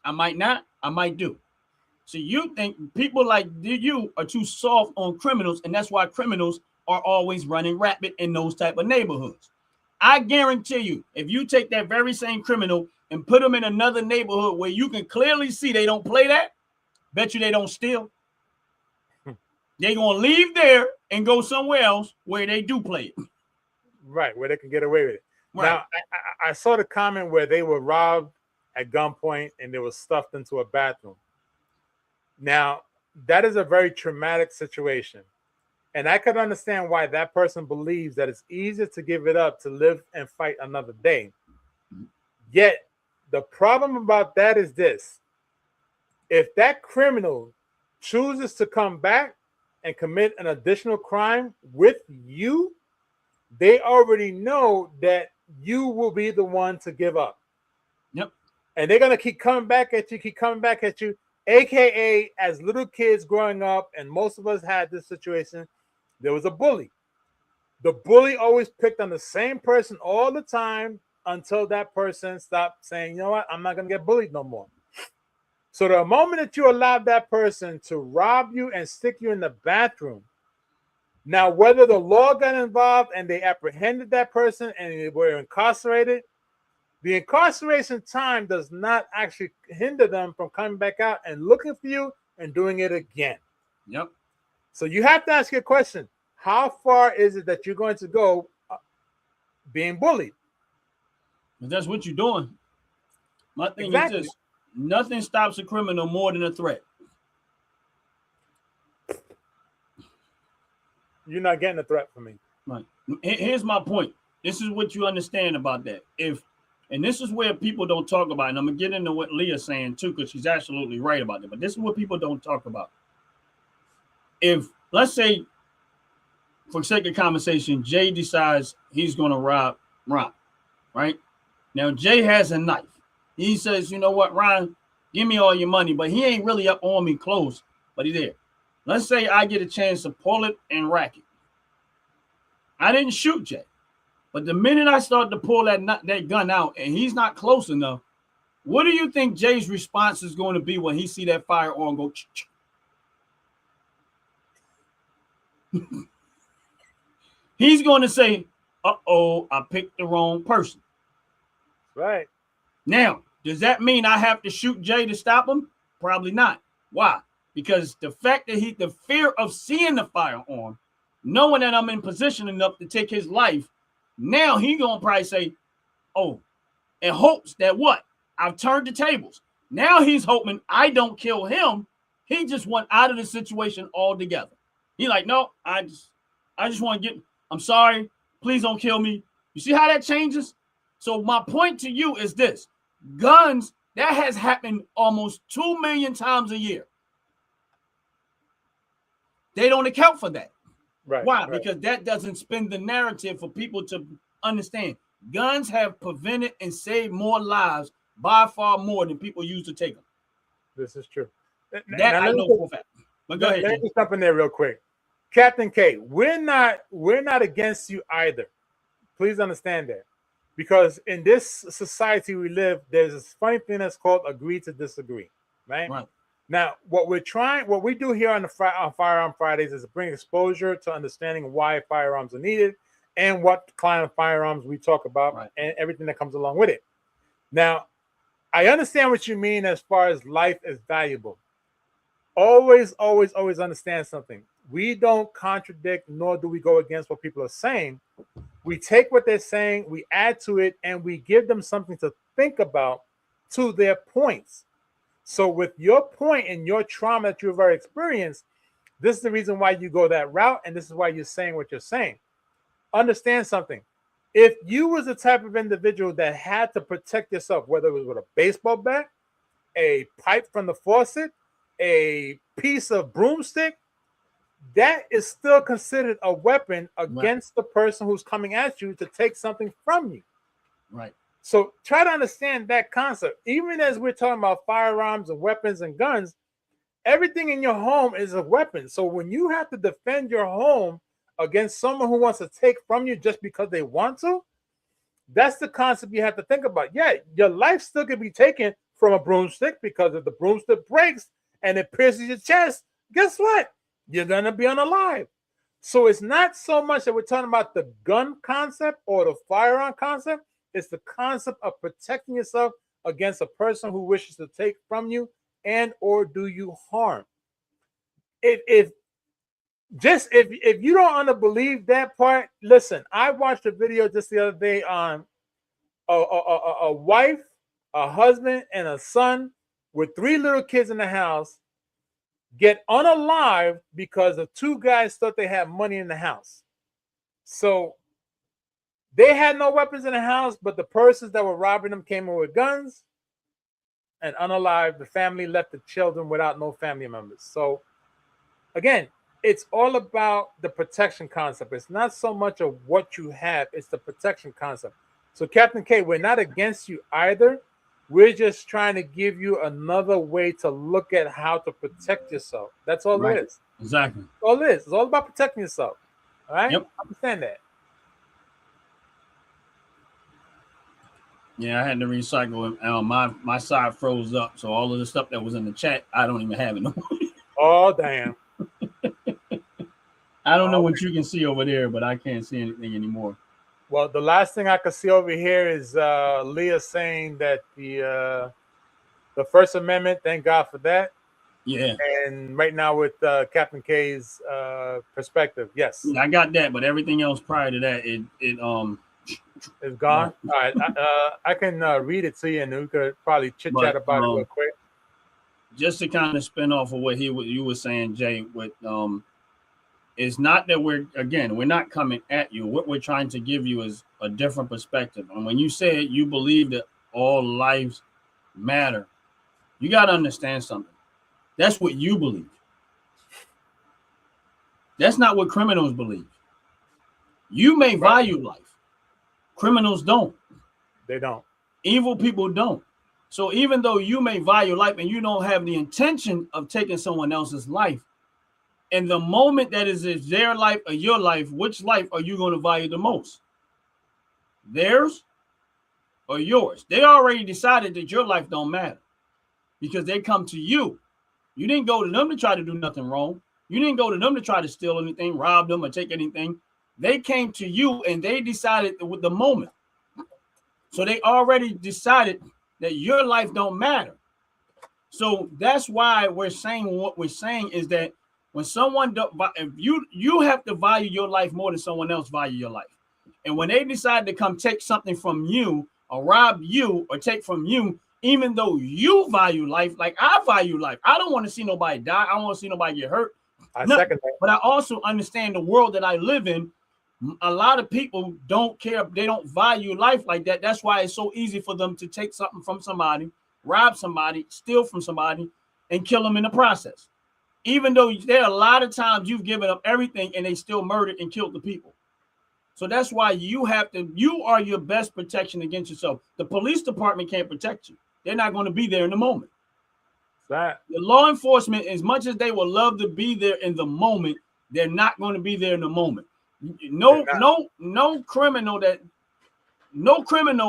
I might not, I might do. See, you think people like you are too soft on criminals, and that's why criminals are always running rapid in those type of neighborhoods. I guarantee you, if you take that very same criminal and put them in another neighborhood where you can clearly see they don't play that, bet you they don't steal. They're going to leave there and go somewhere else where they do play it. Right, where they can get away with it. Right. Now, I saw the comment where they were robbed at gunpoint and they were stuffed into a bathroom. Now, that is a very traumatic situation. And I could understand why that person believes that it's easier to give it up to live and fight another day. Yet, the problem about that is this. If that criminal chooses to come back and commit an additional crime with you, they already know that you will be the one to give up. Yep. And they're going to keep coming back at you, AKA as little kids growing up, and most of us had this situation, there was a bully. The bully always picked on the same person all the time until that person stopped saying, you know what, I'm not going to get bullied no more. So the moment that you allow that person to rob you and stick you in the bathroom, now whether the law got involved and they apprehended that person and they were incarcerated, the incarceration time does not actually hinder them from coming back out and looking for you and doing it again. Yep. So you have to ask your question. How far is it that you're going to go being bullied? If that's what you're doing. My thing Exactly. is this. Nothing stops a criminal more than a threat. You're not getting a threat from me. Right. Here's my point. This is what you understand about that. And this is where people don't talk about it. And I'm going to get into what Leah's saying too, because she's absolutely right about it. But this is what people don't talk about. If, let's say, for sake of conversation, Jay decides he's going to rob Ron, right? Now, Jay has a knife. He says, you know what, Ron, give me all your money. But he ain't really up on me close, but he's there. Let's say I get a chance to pull it and rack it. I didn't shoot Jay. But the minute I start to pull that gun out and he's not close enough, what do you think Jay's response is going to be when he see that firearm go? He's going to say, uh-oh, I picked the wrong person. Right. Now, does that mean I have to shoot Jay to stop him? Probably not. Why? Because the fact that the fear of seeing the firearm, knowing that I'm in position enough to take his life, now he gonna probably say, oh, in hopes that what? I've turned the tables. Now he's hoping I don't kill him. He just went out of the situation altogether. He like, no, I just want to I'm sorry. Please don't kill me. You see how that changes? So my point to you is this. Guns, that has happened almost 2 million times a year. They don't account for that. Right. Why? Right. Because that doesn't spin the narrative for people to understand. Guns have prevented and saved more lives by far more than people used to take them. This is true. That I know for a fact. But go ahead. Let me jump in there real quick. Captain K, we're not against you either. Please understand that. Because in this society we live, there's this funny thing that's called agree to disagree. Right? Right. Now, what we do here on Firearm Fridays is to bring exposure to understanding why firearms are needed and what kind of firearms we talk about, right, and everything that comes along with it. Now, I understand what you mean as far as life is valuable. Always, always, always understand something. We don't contradict, nor do we go against what people are saying. We take what they're saying, we add to it, and we give them something to think about to their points. So with your point and your trauma that you've already experienced, this is the reason why you go that route, and this is why you're saying what you're saying. Understand something. If you was the type of individual that had to protect yourself, whether it was with a baseball bat, a pipe from the faucet, a piece of broomstick, that is still considered a weapon against the person who's coming at you to take something from you. Right. So try to understand that concept. Even as we're talking about firearms and weapons and guns, everything in your home is a weapon. So when you have to defend your home against someone who wants to take from you just because they want to, that's the concept you have to think about. Yeah, your life still could be taken from a broomstick, because if the broomstick breaks and it pierces your chest, guess what? You're gonna be unalive. So it's not so much that we're talking about the gun concept or the firearm concept. It's the concept of protecting yourself against a person who wishes to take from you and or do you harm. If you don't believe that part, listen. I watched a video just the other day on a wife, a husband, and a son with 3 little kids in the house get unalived because the 2 guys thought they had money in the house. So they had no weapons in the house, but the persons that were robbing them came in with guns, and unalived. The family left the children without no family members. So again, it's all about the protection concept. It's not so much of what you have, it's the protection concept. So Captain K, we're not against you either. We're just trying to give you another way to look at how to protect yourself. That's all it is. Exactly. That's all it is. It's all about protecting yourself. All right? Yep. Understand that. Yeah, I had to recycle. My side froze up, so all of the stuff that was in the chat, I don't even have it no more. Oh, damn. I don't know what you can see over there, but I can't see anything anymore. Well, the last thing I can see over here is Leah saying that the First Amendment, thank God for that. Yeah. And right now with Captain K's perspective, yes. I got that, but everything else prior to that, it's gone. All right, I can read it to you, and we could probably chit-chat about it real quick. Just to kind of spin off of what you were saying, Jay, with it's not that we're not coming at you. What we're trying to give you is a different perspective. And when you say it, you believe that all lives matter, you got to understand something. That's what you believe. That's not what criminals believe. You may value life. Criminals don't. They don't. Evil people don't. So even though you may value life and you don't have the intention of taking someone else's life, in the moment that is their life or your life, which life are you going to value the most? Theirs or yours? They already decided that your life don't matter because they come to you. You didn't go to them to try to do nothing wrong. You didn't go to them to try to steal anything, rob them, or take anything. They came to you and they decided with the moment. So they already decided that your life don't matter. So that's why we're saying what we're saying is that when someone, if you have to value your life more than someone else value your life. And when they decide to come take something from you or rob you or take from you, even though you value life, like I value life, I don't want to see nobody die. I don't want to see nobody get hurt. I second that. But I also understand the world that I live in. A lot of people don't care. They don't value life like that. That's why it's so easy for them to take something from somebody, rob somebody, steal from somebody, and kill them in the process. Even though there are a lot of times you've given up everything and they still murdered and killed the people. So that's why you are your best protection against yourself. The police department can't protect you. They're not going to be there in the moment. That the law enforcement, as much as they would love to be there in the moment, they're not going to be there in the moment. No criminal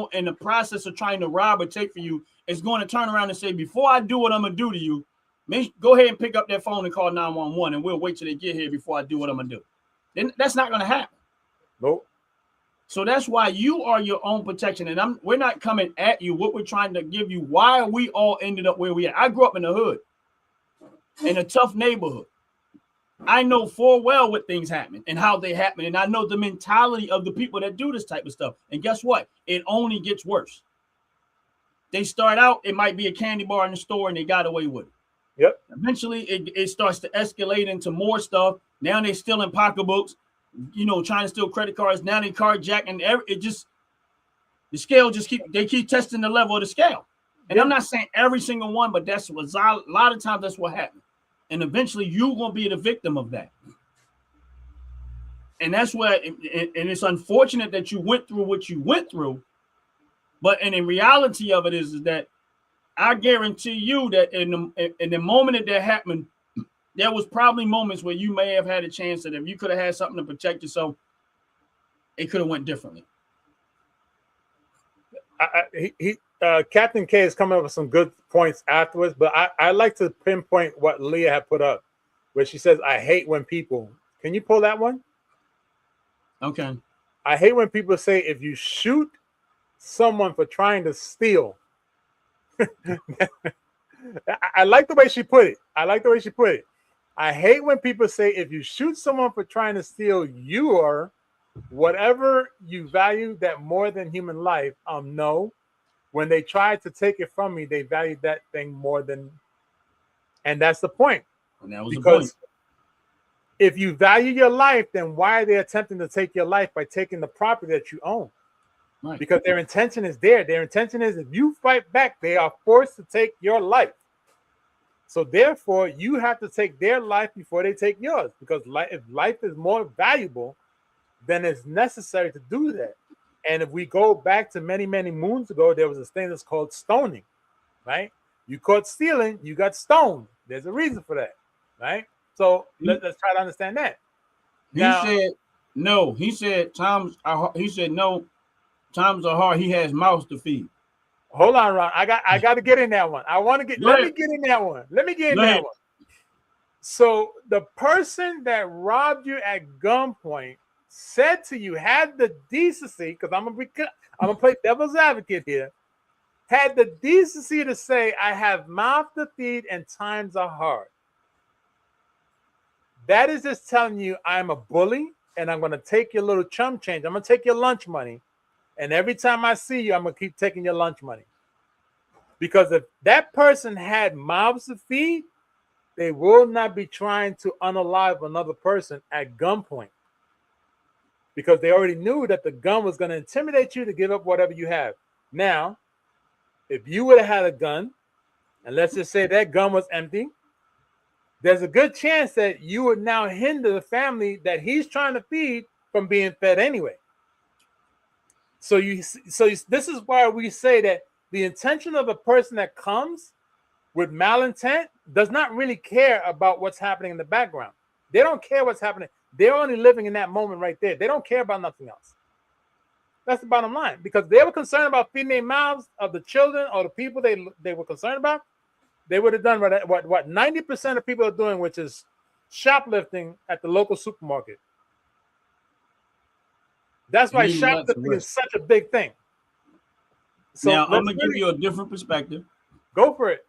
in the process of trying to rob or take from you is going to turn around and say, before I do what I'm going to do to you, go ahead and pick up that phone and call 911 and we'll wait till they get here before I do what I'm going to do. Then that's not going to happen. Nope. So that's why you are your own protection. And we're not coming at you. What we're trying to give you, why we all ended up where we are. I grew up in the hood, in a tough neighborhood. I know full well what things happen and how they happen. And I know the mentality of the people that do this type of stuff. And guess what? It only gets worse. They start out, it might be a candy bar in the store and they got away with it. Yep. Eventually, it starts to escalate into more stuff. Now they're stealing pocketbooks, trying to steal credit cards. Now they carjacking. The scale they keep testing the level of the scale. And I'm not saying every single one, but that's what a lot of times that's what happens. And eventually you're going to be the victim of that. And that's why, and it's unfortunate that you went through what you went through. But in reality of it is that I guarantee you that in the moment that happened, there was probably moments where you may have had a chance that if you could have had something to protect yourself, it could have went differently. Captain K is coming up with some good points afterwards, but I like to pinpoint what Leah had put up, where she says, "I hate when people." Can you pull that one? Okay. I hate when people say if you shoot someone for trying to steal. I like the way she put it. I hate when people say if you shoot someone for trying to steal your whatever you value that more than human life. No. When they tried to take it from me, they valued that thing more than, and that's the point. And that was the Because point. if you value your life, then why are they attempting to take your life by taking the property that you own? Right. Because their intention is there. Their intention is if you fight back, they are forced to take your life. So therefore, you have to take their life before they take yours. Because if life is more valuable, then it's necessary to do that. And if we go back to many, many moons ago, there was this thing that's called stoning, right? You caught stealing, you got stoned. There's a reason for that, right? So let's try to understand that. He said no. He said times are. He said no. Times are hard. He has mouths to feed. Hold on, Ron. I got to get in that one. I want to get. Let me get in that one. So the person that robbed you at gunpoint said to you, had the decency, because I'm gonna play devil's advocate here, had the decency to say, "I have mouth to feed and times are hard." That is just telling you I'm a bully and I'm gonna take your little chum change. I'm gonna take your lunch money, and every time I see you, I'm gonna keep taking your lunch money. Because if that person had mouths to feed, they will not be trying to unalive another person at gunpoint. Because they already knew that the gun was going to intimidate you to give up whatever you have. Now, if you would have had a gun, and let's just say that gun was empty, there's a good chance that you would now hinder the family that he's trying to feed from being fed anyway. So this is why we say that the intention of a person that comes with malintent does not really care about what's happening in the background. They don't care what's happening. They're only living in that moment right there. They don't care about nothing else. That's the bottom line. Because they were concerned about feeding their mouths of the children or the people they were concerned about, they would have done what 90% of people are doing, which is shoplifting at the local supermarket. That's why shoplifting is such a big thing. So now I'm going to give you a different perspective. Go for it.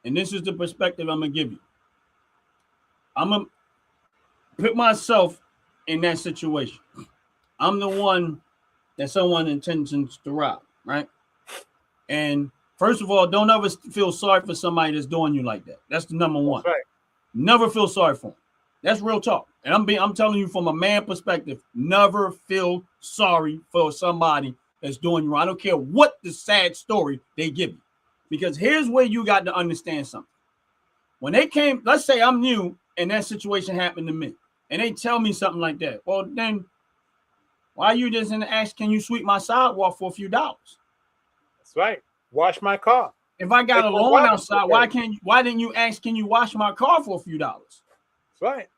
And this is the perspective I'm going to give you. I'm going to put myself in that situation. I'm the one that someone intends to rob, right? And first of all, don't ever feel sorry for somebody that's doing you like that. That's the number one. That's right. Never feel sorry for them. That's real talk. And I'm telling you from a man perspective, never feel sorry for somebody that's doing you wrong. I don't care what the sad story they give you. Because here's where you got to understand something. When they came, let's say I'm new and that situation happened to me, and they tell me something like that. Well, then why you just in the ask, can you sweep my sidewalk for a few dollars? That's right. Wash my car. If I got a lawn outside, why didn't you ask, can you wash my car for a few dollars? That's right.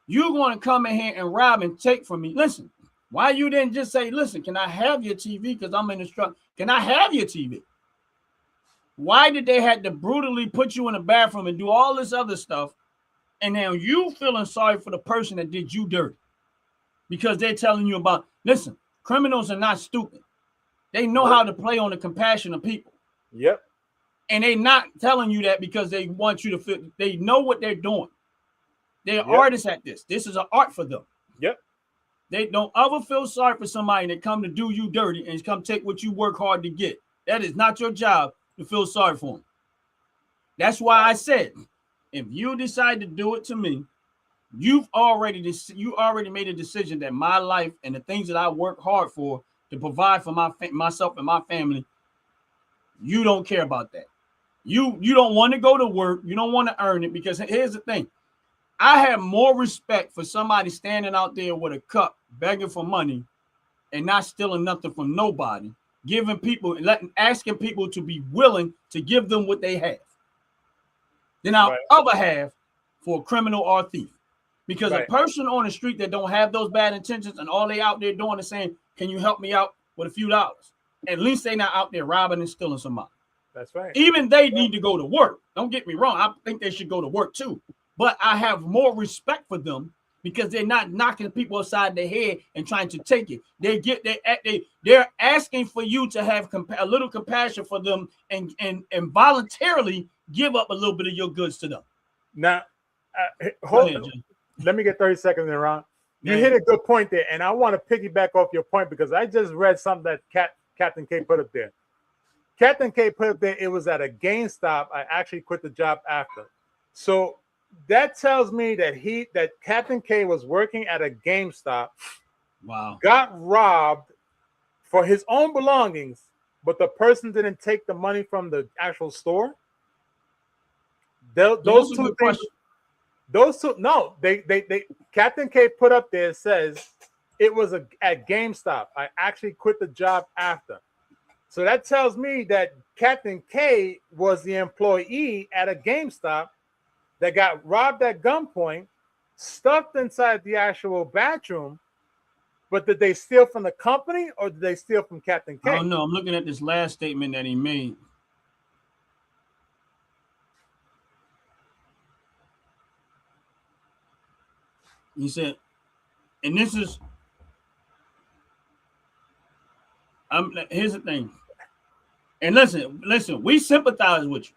You're going to come in here and rob and take from me. Listen, why you didn't just say, listen, can I have your TV? Because I'm in the struggle. Can I have your TV? Why did they have to brutally put you in a bathroom and do all this other stuff? And now you feeling sorry for the person that did you dirty. Because they're telling you about, listen, criminals are not stupid. They know how to play on the compassion of people. Yep. And they're not telling you that because they want you to feel, they know what they're doing. They're artists at this. This is an art for them. Yep. They don't ever feel sorry for somebody that come to do you dirty and come take what you work hard to get. That is not your job to feel sorry for them. That's why I said, if you decide to do it to me, you already made a decision that my life and the things that I work hard for to provide for myself and my family, you don't care about that. You don't want to go to work. You don't want to earn it, because here's the thing. I have more respect for somebody standing out there with a cup begging for money and not stealing nothing from nobody, asking people to be willing to give them what they have, than I'll ever have for a criminal or a thief. Because a person on the street that don't have those bad intentions and all they out there doing is saying, can you help me out with a few dollars? at least they're not out there robbing and stealing somebody. That's right. Even they need to go to work. Don't get me wrong. I think they should go to work too. But I have more respect for them because they're not knocking people upside their head and trying to take it. They're asking for you to have a little compassion for them and voluntarily give up a little bit of your goods to them. Now, let me get 30 seconds in, Ron. You hit a good point there, and I want to piggyback off your point because I just read something that Captain K put up there. Captain K put up there, it was at a GameStop. I actually quit the job after. So that tells me that Captain K was working at a GameStop. Wow. Got robbed for his own belongings, but the person didn't take the money from the actual store. Those two things. Those two, no, they Captain K put up there, says it was at GameStop. I actually quit the job after. So that tells me that Captain K was the employee at a GameStop that got robbed at gunpoint, stuffed inside the actual bathroom. But did they steal from the company or did they steal from Captain K? I don't know. I'm looking at this last statement that he made. He said, and this is, here's the thing. And listen, we sympathize with you.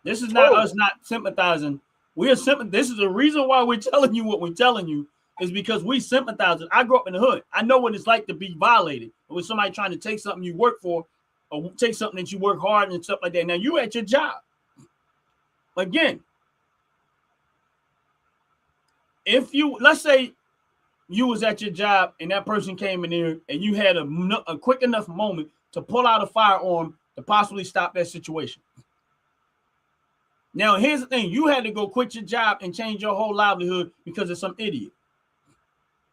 This is not us not sympathizing. This is the reason why we're telling you what we're telling you is because we sympathize. I grew up in the hood. I know what it's like to be violated with somebody trying to take something you work for or take something that you work hard and stuff like that. Now you at your job. Again, if let's say you was at your job and that person came in there and you had a quick enough moment to pull out a firearm to possibly stop that situation. Now, here's the thing. You had to go quit your job and change your whole livelihood because of some idiot.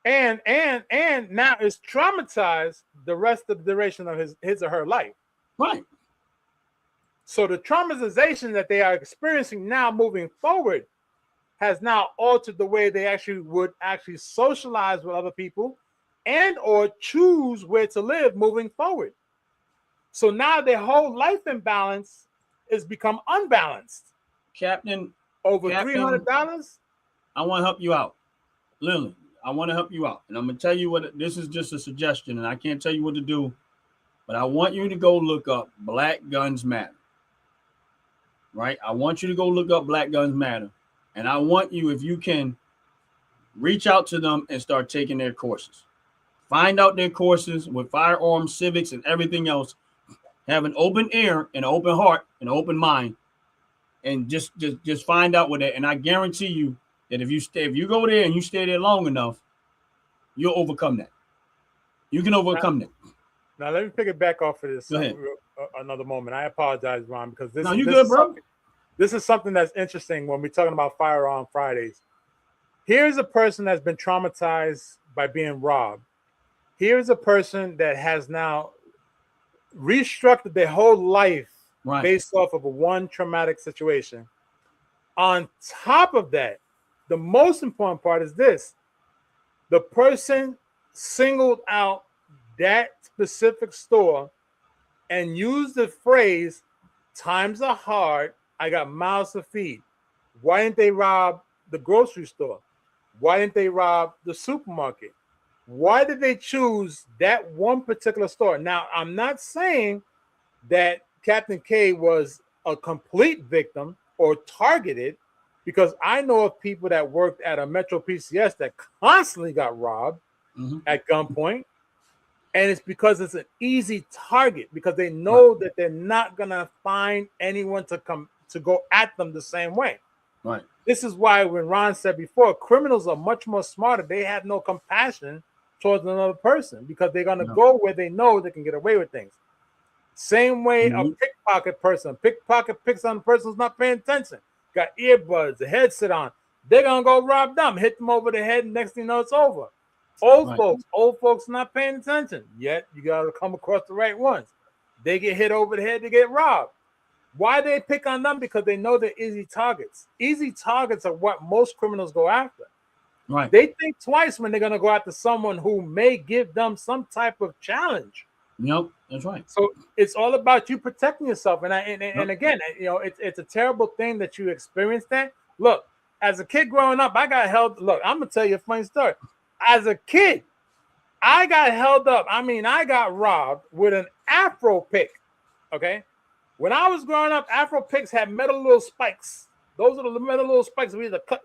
And now it's traumatized the rest of the duration of his or her life. Right. So the traumatization that they are experiencing now moving forward has now altered the way they would socialize with other people and or choose where to live moving forward. So now their whole life imbalance is become unbalanced. Captain, over $300. I want to help you out. Lily, I want to help you out. And I'm going to tell you what, this is just a suggestion and I can't tell you what to do, but I want you to go look up Black Guns Matter. Right? I want you to go look up Black Guns Matter. And I want you, if you can, reach out to them and start taking their courses. Find out their courses with firearms, civics, and everything else. Have an open ear, an open heart, an open mind, and just find out what that. And I guarantee you that if you go there and you stay there long enough, you'll overcome that. You can overcome that. Now let me pick it back off of this another moment. I apologize, Ron, because this is something that's interesting when we're talking about Firearms Fridays. Here's a person that's been traumatized by being robbed. Here's a person that has now restructured their whole life based off of one traumatic situation. On top of that, the most important part is this. The person singled out that specific store and used the phrase, times are hard, I got mouths to feed. Why didn't they rob the grocery store? Why didn't they rob the supermarket? Why did they choose that one particular store? Now, I'm not saying that Captain K was a complete victim or targeted, because I know of people that worked at a Metro PCS that constantly got robbed at gunpoint. And it's because it's an easy target, because they know that they're not going to find anyone to go at them the same way. Right. This is why when Ron said before, criminals are much more smarter. They have no compassion towards another person because they're going to go where they know they can get away with things. Same way a pickpocket person. Pickpocket picks on a person who's not paying attention. Got earbuds, a headset on. They're going to go rob them, hit them over the head, and next thing you know, it's over. Old folks not paying attention. Yet you got to come across the right ones. They get hit over the head, they get robbed. Why they pick on them? Because they know they're easy targets. Easy targets are what most criminals go after. Right. They think twice when they're going to go after someone who may give them some type of challenge Yep, that's right. So it's all about you protecting yourself. And again, it's a terrible thing that you experienced that. Look, as a kid growing up, I got held. Look, I'm gonna tell you a funny story. As a kid, I got held up. I mean, I got robbed with an Afro pick. Okay, when I was growing up, Afro picks had metal little spikes. Those are the metal little spikes we used to cut,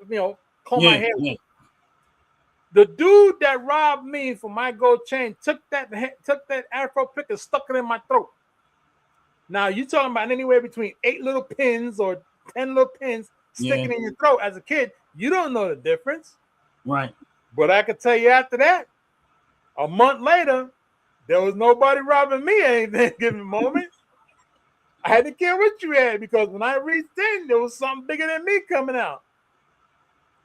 comb my hair. Yeah. The dude that robbed me for my gold chain took that Afro pick and stuck it in my throat. Now you talking about anywhere between 8 little pins or 10 little pins sticking in your throat. As a kid, you don't know the difference, right? But I could tell you after that, a month later, there was nobody robbing me at any given moment. I had to care what you had because when I reached in, there was something bigger than me coming out.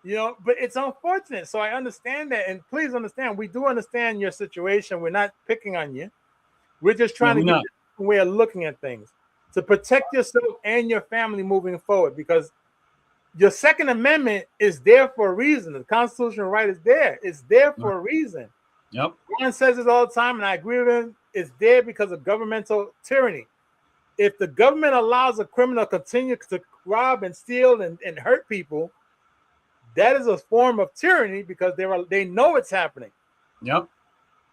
But it's unfortunate. So I understand that. And please understand, we do understand your situation. We're not picking on you. We're just trying to get a different way of looking at things to protect yourself and your family moving forward, because your Second Amendment is there for a reason. The constitutional right is there. It's there for a reason. Yep. One says it all the time, and I agree with him. It's there because of governmental tyranny. If the government allows a criminal to continue to rob and steal and hurt people, that is a form of tyranny because they know it's happening. Yep.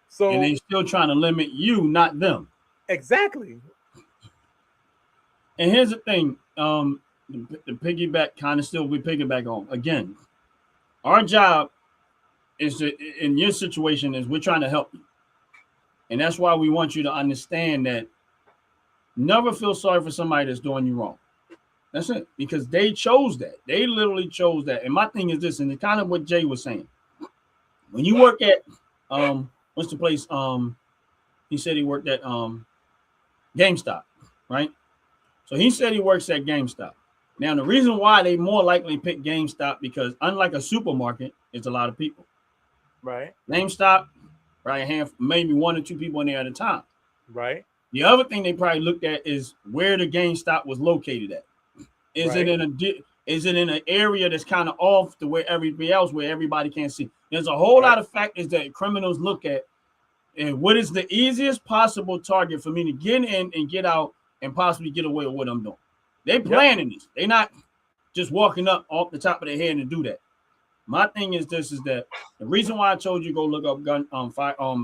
So and they're still trying to limit you, not them. Exactly. And here's the thing, the piggyback kind of still we piggyback on again. Our job is to, in your situation, is we're trying to help you, and that's why we want you to understand that. Never feel sorry for somebody that's doing you wrong. That's it, because they chose that. They literally chose that. And my thing is this, and it's kind of what Jay was saying. When you work at what's the place? He said he worked at GameStop, right? So he said he works at GameStop. Now the reason why they more likely pick GameStop because unlike a supermarket, it's a lot of people. Right. GameStop, right? Maybe 1 or 2 people in there at a time. Right. The other thing they probably looked at is where the GameStop was located at. Is it in an area that's kind of off to where everybody else, where everybody can't see? There's a whole lot of factors that criminals look at, and what is the easiest possible target for me to get in and get out and possibly get away with what I'm doing? They planning this. They're not just walking up off the top of their head and do that. My thing is this: is that the reason why I told you to go look up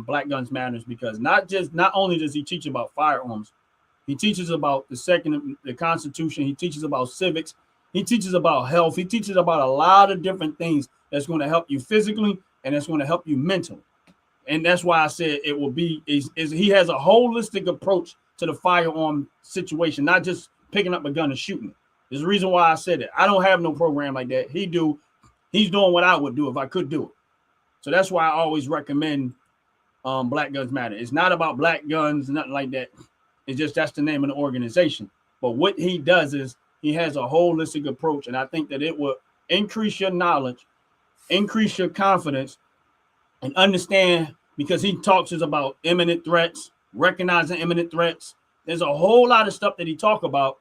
Black Guns Matters, because not only does he teach about firearms, he teaches about the Constitution, he teaches about civics, he teaches about health, he teaches about a lot of different things that's going to help you physically and that's going to help you mentally. And that's why I said it will be he has a holistic approach to the firearm situation, not just picking up a gun and shooting it. There's a reason why I said it. I don't have no program like that. He do. He's doing what I would do if I could do it. So that's why I always recommend Black Guns Matter. It's not about black guns, nothing like that. It's just that's the name of the organization. But what he does is he has a holistic approach, and I think that it will increase your knowledge, increase your confidence, and understand, because he talks about imminent threats, recognizing imminent threats. There's a whole lot of stuff that he talks about,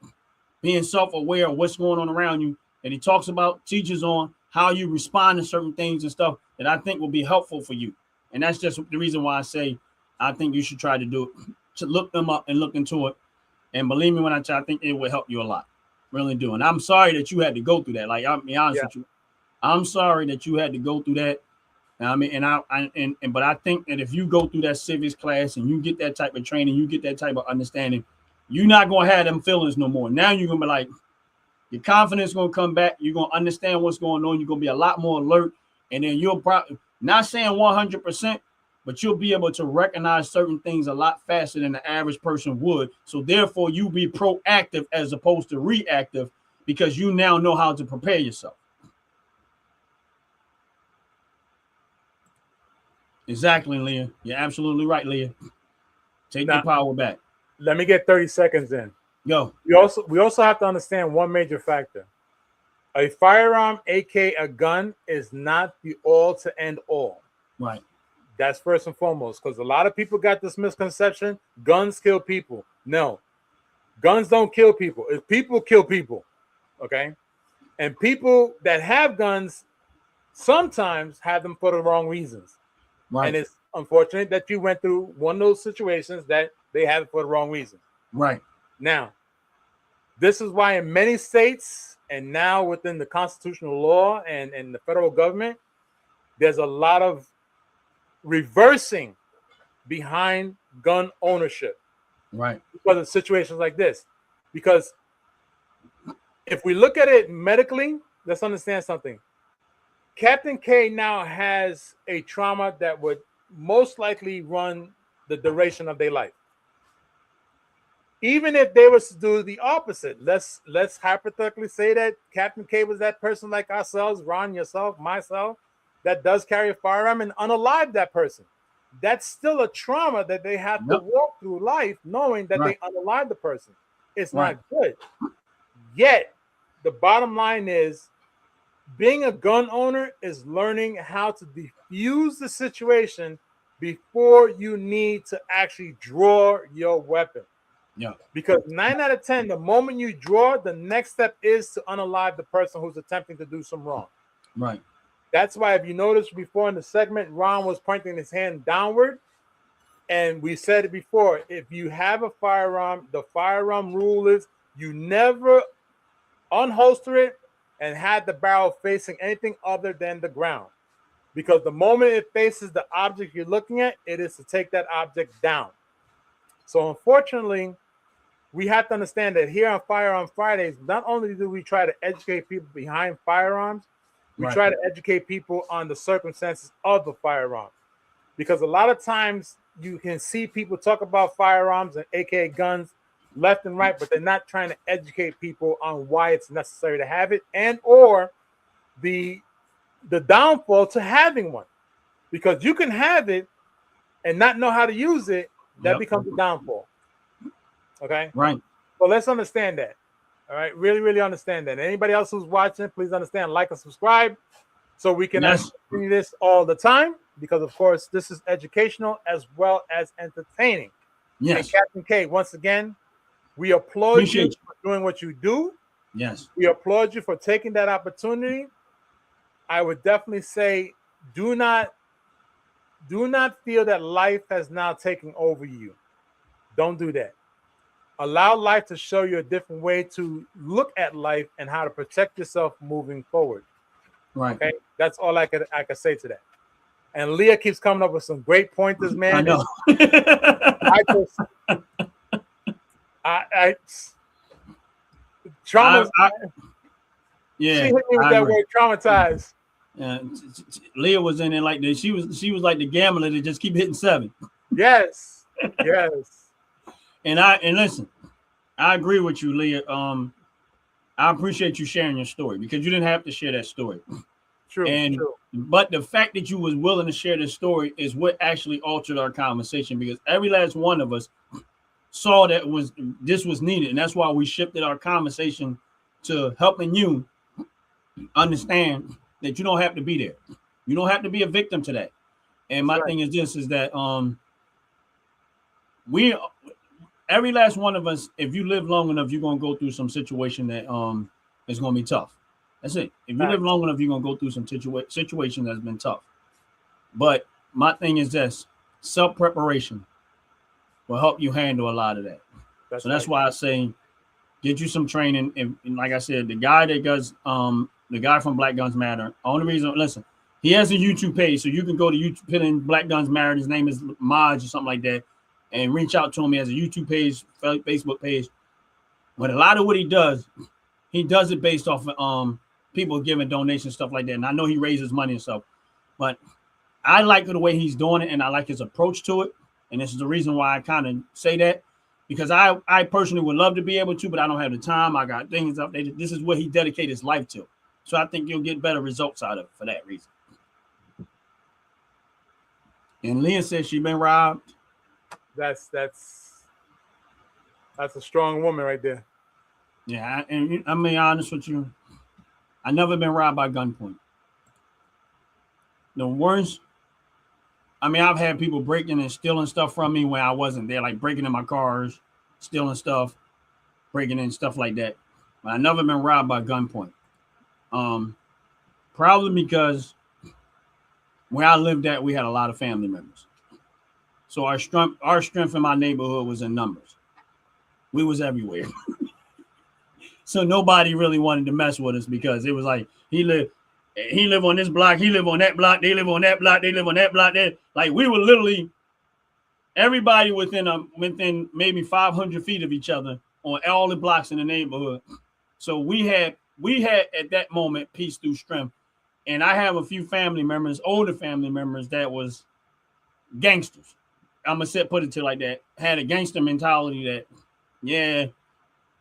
being self-aware of what's going on around you, and he talks about, teaches on how you respond to certain things and stuff that I think will be helpful for you. And that's just the reason why I say I think you should try to do it, to look them up and look into it. And believe me when I tell you, I think it will help you a lot. Really do. And I'm sorry that you had to go through that. Like, I'll be honest with you. I'm sorry that you had to go through that. I mean, but I think that if you go through that civics class and you get that type of training, you get that type of understanding, you're not going to have them feelings no more. Now you're going to be like, your confidence is going to come back. You're going to understand what's going on. You're going to be a lot more alert. And then you'll probably, not saying 100%, but you'll be able to recognize certain things a lot faster than the average person would. So therefore, you be proactive as opposed to reactive, because you now know how to prepare yourself. Exactly, Leah. You're absolutely right, Leah. Take your power back. Let me get 30 seconds in. Go. We also have to understand one major factor. A firearm, aka a gun, is not the all to end all. Right. That's first and foremost, because a lot of people got this misconception: guns kill people. No, guns don't kill people. If people kill people, okay, and people that have guns sometimes have them for the wrong reasons. Right. And it's unfortunate that you went through one of those situations that they have it for the wrong reason. Right. Now, this is why in many states and now within the constitutional law and the federal government, there's a lot of reversing behind gun ownership. Right. Because of situations like this. Because if we look at it medically, let's understand something. Captain K now has a trauma that would most likely run the duration of their life. Even if they were to do the opposite, let's hypothetically say that Captain K was that person like ourselves, Ron, yourself, myself, that does carry a firearm and unalive that person. That's still a trauma that they have to walk through life knowing that they unalive the person. It's not good. Yet, the bottom line is being a gun owner is learning how to defuse the situation before you need to actually draw your weapon. Yeah. Because 9 out of 10, the moment you draw, the next step is to unalive the person who's attempting to do some wrong. Right. That's why if you noticed before in the segment, Ron was pointing his hand downward. And we said it before, if you have a firearm, the firearm rule is you never unholster it and have the barrel facing anything other than the ground. Because the moment it faces the object you're looking at, it is to take that object down. So unfortunately, we have to understand that here on Firearms Fridays, not only do we try to educate people behind firearms, we try to educate people on the circumstances of the firearm. Because a lot of times you can see people talk about firearms and AKA guns left and right, but they're not trying to educate people on why it's necessary to have it and or the downfall to having one. Because you can have it and not know how to use it, that becomes a downfall. Okay? Right. So let's understand that. All right? Really, really understand that. Anybody else who's watching, please understand, like and subscribe so we can continue this all the time because, of course, this is educational as well as entertaining. Yes. And Captain K, once again, we applaud you for doing what you do. Yes. We applaud you for taking that opportunity. I would definitely say do not feel that life has now taken over you. Don't do that. Allow life to show you a different way to look at life and how to protect yourself moving forward. Right. Okay. That's all I could say to that. And Leah keeps coming up with some great pointers, man. I know. Trauma. Yeah. She hit me with that word, traumatized. Leah was in there like this. She was like the gambler that just keep hitting 7. Yes. Yes. And listen, I agree with you, Leah. I appreciate you sharing your story because you didn't have to share that story. True. But the fact that you was willing to share this story is what actually altered our conversation because every last one of us saw that this was needed, and that's why we shifted our conversation to helping you understand that you don't have to be there. You don't have to be a victim to that. And my thing is this: is that every last one of us, if you live long enough, you're gonna go through some situation that is gonna be tough. That's it. If you live long enough, you're gonna go through some situation that's been tough. But my thing is this: self-preparation will help you handle a lot of that. That's why I say get you some training. And like I said, the guy that does the guy from Black Guns Matter. Only reason, listen, he has a YouTube page, so you can go to YouTube, put in Black Guns Matter. His name is Maj or something like that. And reach out to him. He has a YouTube page, Facebook page. But a lot of what he does it based off of people giving donations, stuff like that. And I know he raises money and stuff. But I like the way he's doing it, and I like his approach to it. And this is the reason why I kind of say that. Because I personally would love to be able to, but I don't have the time. I got things up there. This is what he dedicated his life to. So I think you'll get better results out of it for that reason. And Leah says she's been robbed. That's a strong woman right there. Yeah, and I'm being honest with you. I never been robbed by gunpoint. The worst. I mean, I've had people breaking and stealing stuff from me when I wasn't there, like breaking in my cars, stealing stuff, breaking in stuff like that. But I never been robbed by gunpoint. Probably because where I lived at, we had a lot of family members. So our strength in my neighborhood was in numbers. We was everywhere. So nobody really wanted to mess with us because it was like he lived on this block, he lived on that block, they live on that block, they live on that block. Like we were literally everybody within maybe 500 feet of each other on all the blocks in the neighborhood. So we had at that moment peace through strength. And I have a few family members, older family members that was gangsters. I'm gonna put it to like that. Had a gangster mentality that, yeah,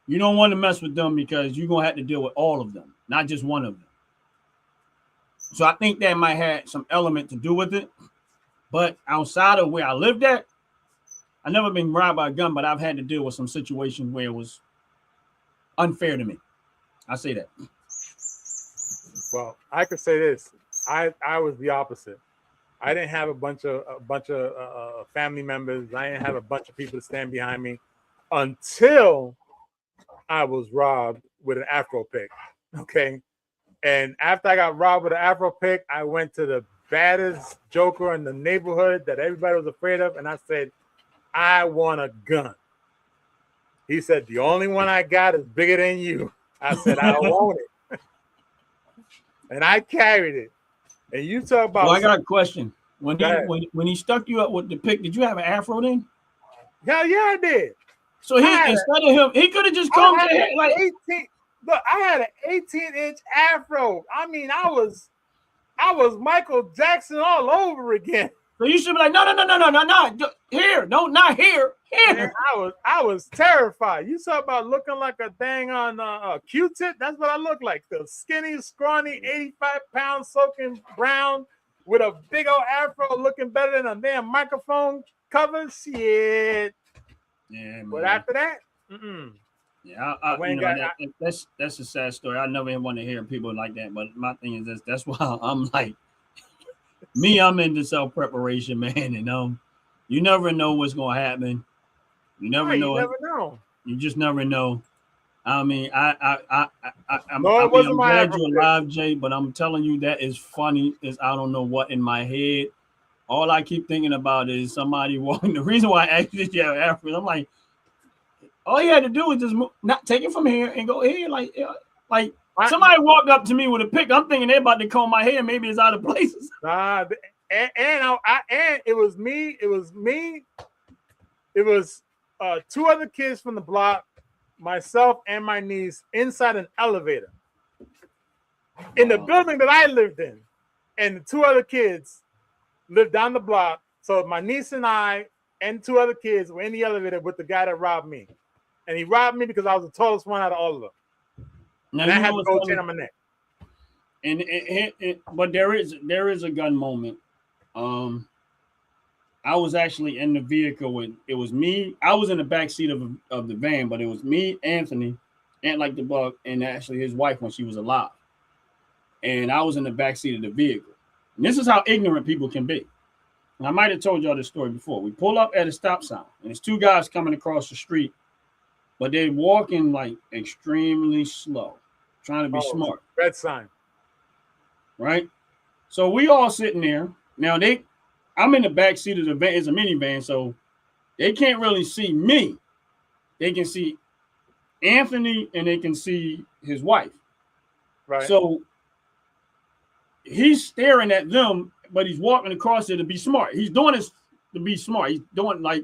you don't want to mess with them because you're gonna have to deal with all of them, not just one of them. So I think that might have some element to do with it. But outside of where I lived at, I never been robbed by a gun, but I've had to deal with some situations where it was unfair to me. I say that. Well, I could say this. I was the opposite. I didn't have a bunch of family members. I didn't have a bunch of people to stand behind me until I was robbed with an Afro pick. Okay. And after I got robbed with an Afro pick, I went to the baddest joker in the neighborhood that everybody was afraid of. And I said, I want a gun. He said, the only one I got is bigger than you. I said, I don't want it. And I carried it. And you talk about. Well, I got a question. When he stuck you up with the pick, did you have an Afro then? Hell yeah, I did. So instead of him, he could have just come to him like 18. Look, I had an 18-inch Afro. I mean, I was Michael Jackson all over again. So you should be like, no. Here, no, not here. Here. Man, I was terrified. You talk about looking like a dang on a Q-tip. That's what I look like. The skinny, scrawny, 85-pound soaking brown with a big old Afro, looking better than a damn microphone cover. Shit. Yeah, man. But after that, yeah, that's a sad story. I never want to hear people like that. But my thing is this: that's why I'm like, I'm into self preparation, man. And you never know what's gonna happen. You never know. You never know. You just never know. I mean, I'm glad you're alive, Jay. But I'm telling you, that is funny as I don't know what in my head. All I keep thinking about is somebody walking. The reason why I asked you if you have Afro, I'm like, all you had to do was just not take it from here and go here. Like somebody walked up to me with a pick. I'm thinking they're about to comb my hair. Maybe it's out of places. And it was me. It was two other kids from the block, myself and my niece, inside an elevator in the building that I lived in, and the two other kids lived down the block. So my niece and I and two other kids were in the elevator with the guy that robbed me. And he robbed me because I was the tallest one out of all of them. Now, and I had to go chain on my neck. But there is a gun moment. I was actually in the vehicle when it was me. I was in the back seat of the van, but it was me, Anthony, Ant like the Bug, and actually his wife when she was alive. And I was in the back seat of the vehicle. And this is how ignorant people can be. And I might have told y'all this story before. We pull up at a stop sign, and there's two guys coming across the street, but they're walking like extremely slow, trying to be smart. Red sign. Right? So we all sitting there. Now I'm in the back seat of the van. It's a minivan, so they can't really see me. They can see Anthony and they can see his wife. Right. So he's staring at them, but he's walking across there to be smart. He's doing this to be smart. He's doing like,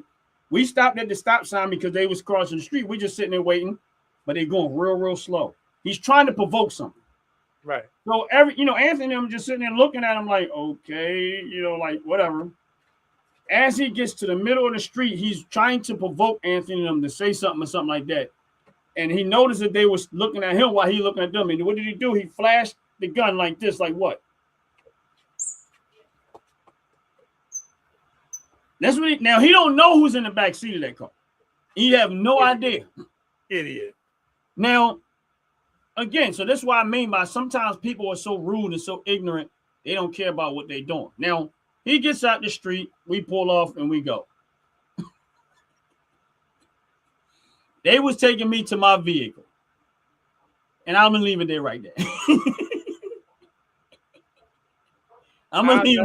we stopped at the stop sign because they was crossing the street. We just sitting there waiting, but they're going real, real slow. He's trying to provoke something. Right. So Anthony and I'm just sitting there looking at him like, okay, like whatever. As he gets to the middle of the street, he's trying to provoke Anthony and them to say something or something like that. And he noticed that they was looking at him while he looking at them. And what did he do? He flashed the gun like this, like what? That's what now he don't know who's in the back seat of that car. He have no idea. Idiot. Now, again, so that's why I mean by sometimes people are so rude and so ignorant, they don't care about what they're doing. Now, he gets out the street, we pull off, and we go. They was taking me to my vehicle. And I'm going to leave it there right there. I'm gonna leave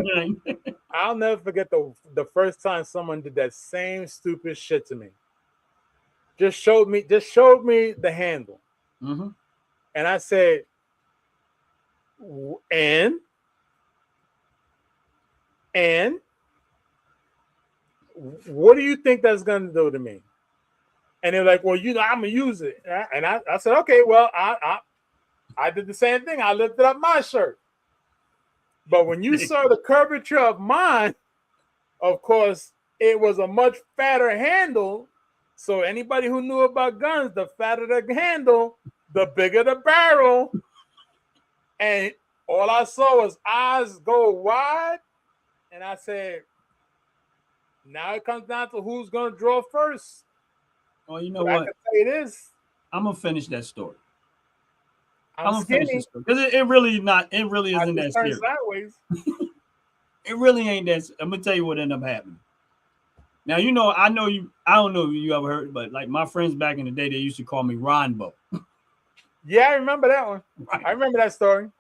it. I'll never forget the first time someone did that same stupid shit to me. Just showed me the handle. Mm-hmm. And I said, and what do you think that's gonna do to me? And they're like, well, I'm gonna use it. And I said, okay, well, I did the same thing. I lifted up my shirt. But when you saw the curvature of mine, of course, it was a much fatter handle. So anybody who knew about guns, the fatter the handle, the bigger the barrel. And all I saw was eyes go wide. And I said, now it comes down to who's going to draw first. Well, you know but what? I can tell you this. I'm going to finish that story. I'm going to finish this story. Because it really isn't that serious. Sideways. It really ain't that. I'm going to tell you what ended up happening. Now, I don't know if you ever heard, but like my friends back in the day, they used to call me Ronbo. Yeah, I remember that one. Right. I remember that story.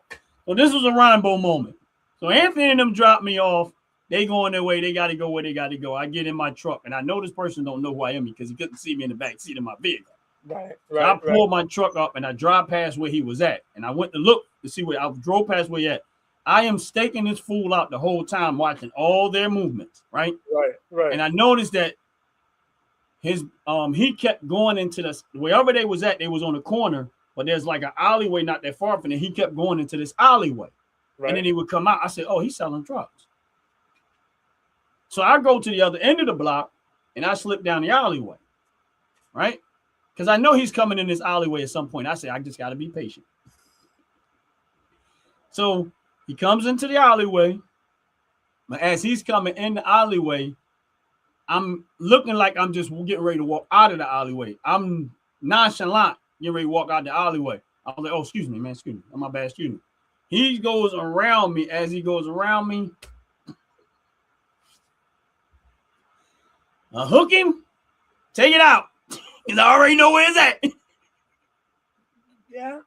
So this was a Ronbo moment. So Anthony and them dropped me off. They going their way. They got to go where they got to go. I get in my truck, and I know this person don't know who I am because he couldn't see me in the back seat of my vehicle. Right. So I pulled my truck up, and I drive past where he was at. And I went to look to see where I drove past where he at. I am staking this fool out the whole time, watching all their movements, right? Right. And I noticed that he kept going into this wherever they was at. They was on the corner, but there's like an alleyway not that far from it. He kept going into this alleyway, and then he would come out. I said, "Oh, he's selling drugs." So I go to the other end of the block, and I slip down the alleyway, right? Because I know he's coming in this alleyway at some point. I said, I just got to be patient. So he comes into the alleyway, but as he's coming in the alleyway, I'm looking like I'm just getting ready to walk out of the alleyway. I'm nonchalant, getting ready to walk out the alleyway. I was like, oh, excuse me, man, excuse me. My bad, excuse me. He goes around me. As he goes around me, I hook him, take it out, because I already know where it's at. Yeah.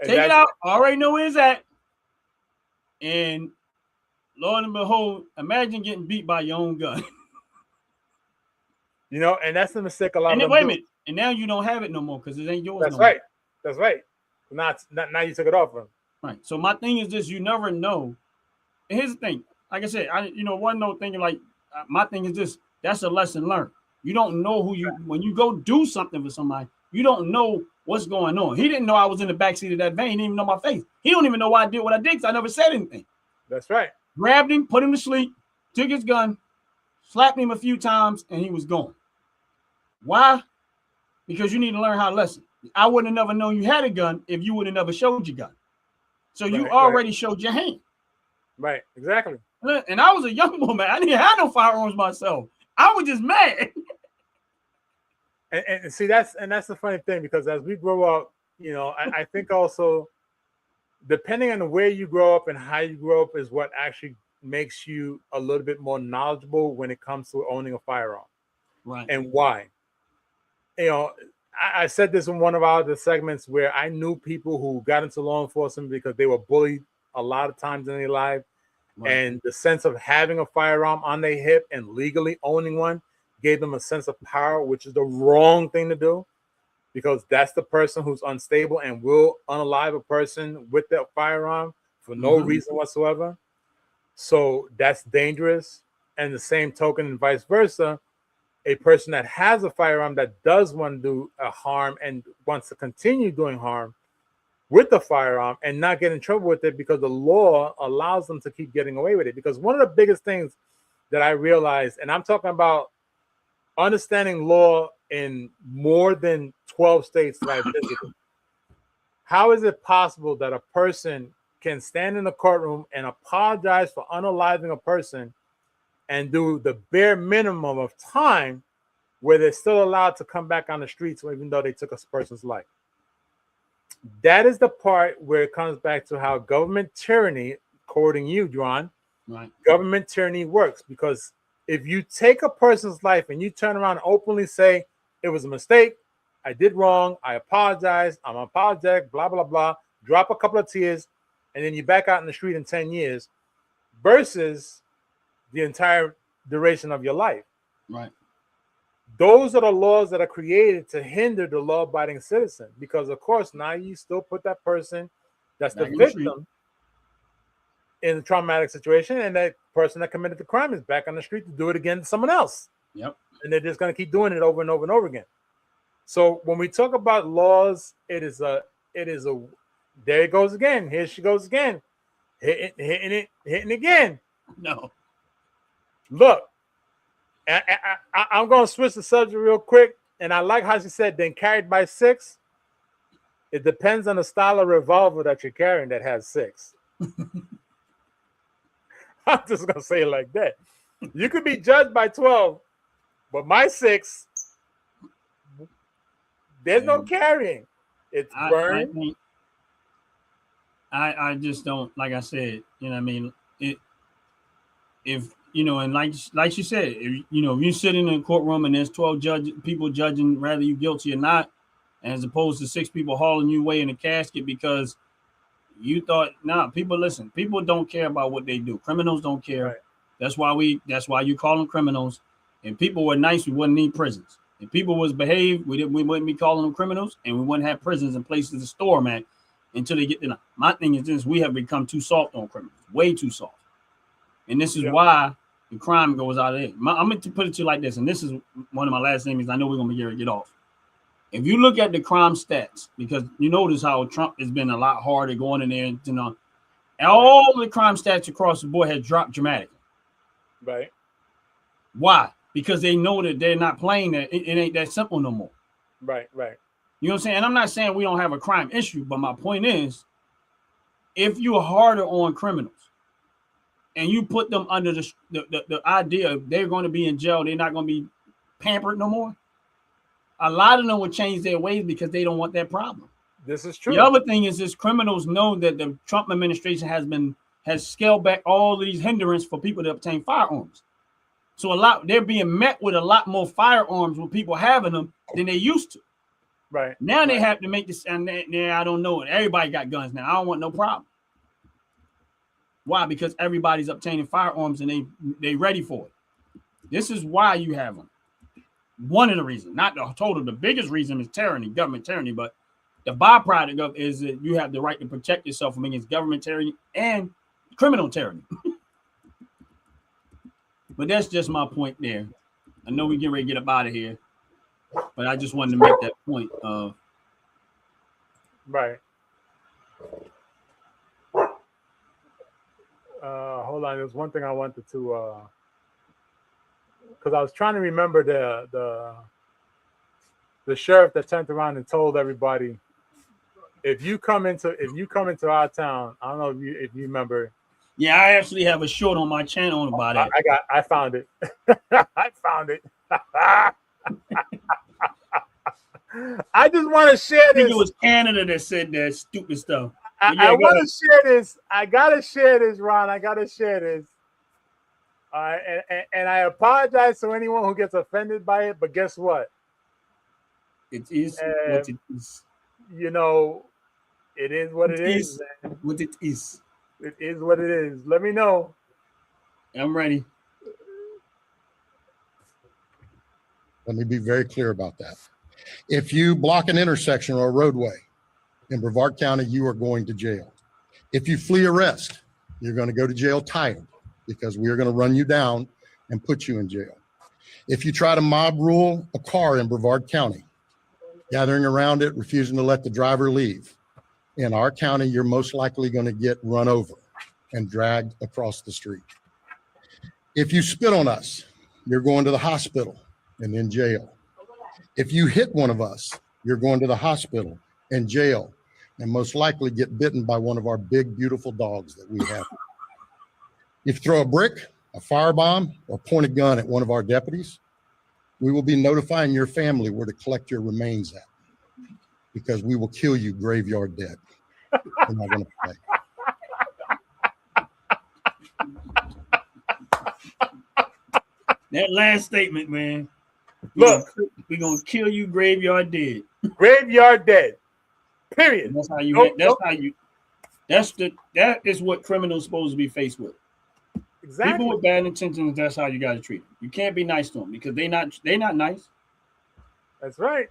Take it out. I already know where it's at. And lo and behold, imagine getting beat by your own gun. And that's the mistake a lot of them wait do. a minute. And now you don't have it no more because it ain't yours. That's right. That's right. Now you took it off him. Right. So my thing is this: you never know. And here's the thing. Like I said, one note thinking like my thing is this: that's a lesson learned. You don't know when you go do something for somebody, you don't know what's going on. He didn't know I was in the backseat of that van. He didn't even know my face. He don't even know why I did what I did because I never said anything. That's right. Grabbed him, put him to sleep, took his gun, slapped him a few times, and he was gone. Why? Because you need to learn how to listen. I wouldn't have never known you had a gun if you would have never showed your gun. So you already showed your hand. Right, exactly. And I was a young woman. I didn't have no firearms myself. I was just mad. And see, that's the funny thing, because as we grow up, I think also depending on where you grow up and how you grow up is what actually makes you a little bit more knowledgeable when it comes to owning a firearm. Right. And why? I said this in one of our other segments where I knew people who got into law enforcement because they were bullied a lot of times in their life. Right. And the sense of having a firearm on their hip and legally owning one gave them a sense of power, which is the wrong thing to do, because that's the person who's unstable and will unalive a person with that firearm for no reason whatsoever. So that's dangerous. And the same token and vice versa, a person that has a firearm that does want to do a harm and wants to continue doing harm with the firearm and not get in trouble with it because the law allows them to keep getting away with it. Because one of the biggest things that I realized, and I'm talking about understanding law in more than 12 states that I've visited, how is it possible that a person can stand in a courtroom and apologize for unaliving a person and do the bare minimum of time where they're still allowed to come back on the streets even though they took a person's life? That is the part where it comes back to how government tyranny, quoting you, John, right, government tyranny works. Because if you take a person's life and you turn around and openly say, it was a mistake, I did wrong, I apologize, I'm apologetic, blah, blah, blah, drop a couple of tears, and then you back out in the street in 10 years versus the entire duration of your life. Right. Those are the laws that are created to hinder the law-abiding citizen, because of course now you still put that person that's the victim in a traumatic situation, and that person that committed the crime is back on the street to do it again to someone else. Yep. And they're just going to keep doing it over and over and over again. So when we talk about laws, it is a there it goes again. Here she goes again. Hitting again. No. Look, I'm going to switch the subject real quick. And I like how she said, then carried by 6. It depends on the style of revolver that you're carrying that has 6. I'm just going to say it like that. You could be judged by 12, but my 6, there's no carrying. It's burned. I just don't, like I said, you know what I mean? If you know, and like you said, if you sit in a courtroom and there's 12 people judging whether you guilty or not, as opposed to 6 people hauling you away in a casket because you thought, people listen, people don't care about what they do. Criminals don't care. Right. That's why you call them criminals. And people were nice, we wouldn't need prisons. If people was behaved, we wouldn't be calling them criminals, and we wouldn't have prisons and places to store them at until they get to. My thing is this: we have become too soft on criminals, way too soft, and this is why the crime goes out of there. I'm going to put it to you like this, and this is one of my last things. I know we're going to be here to get off. If you look at the crime stats, because you notice how Trump has been a lot harder going in there, all the crime stats across the board has dropped dramatically. Right. Why? Because they know that they're not playing that. It ain't that simple no more. Right. You know what I'm saying? And I'm not saying we don't have a crime issue, but my point is, if you're harder on criminals and you put them under the idea of they're going to be in jail, they're not going to be pampered no more, a lot of them would change their ways because they don't want that problem. This is true. The other thing is criminals know that the Trump administration has scaled back all of these hindrances for people to obtain firearms. So they're being met with a lot more firearms with people having them than they used to. Right. Now they have to make this, and I don't know it. Everybody got guns now. I don't want no problem. Why? Because everybody's obtaining firearms and they ready for it. This is why you have them. One of the reasons, not the total. The biggest reason is tyranny, government tyranny, but the byproduct of is that you have the right to protect yourself from against government tyranny and criminal tyranny. But that's just my point there. I know we get ready to get up out of here, but I just wanted to make that point. Right. Hold on. There's one thing I wanted to, because I was trying to remember the sheriff that turned around and told everybody, if you come into our town, I don't know if you remember. Yeah, I actually have a short on my channel about it. I found it. I found it. I just want to share this. I think it was Canada that said that stupid stuff. I want to share this. I gotta share this, Ron. I gotta share this. All right, and I apologize to anyone who gets offended by it. But guess what? It is what it is. You know, it is what it is. Man. What it is. It is what it is. Let me know. I'm ready. Let me be very clear about that. If you block an intersection or a roadway in Brevard County, you are going to jail. If you flee arrest, you're going to go to jail tired because we are going to run you down and put you in jail. If you try to mob rule a car in Brevard County, gathering around it, refusing to let the driver leave, in our county, you're most likely going to get run over and dragged across the street. If you spit on us, you're going to the hospital and in jail. If you hit one of us, you're going to the hospital and jail and most likely get bitten by one of our big, beautiful dogs that we have. If you throw a brick, a firebomb, or point a gun at one of our deputies, we will be notifying your family where to collect your remains at, because we will kill you graveyard dead. We're not going to play. That last statement, man. Look, we're going to kill you graveyard dead. Graveyard dead. Period. And that's how you. That is what criminals supposed to be faced with. Exactly. People with bad intentions, that's how you got to treat them. You can't be nice to them because they not nice. That's right.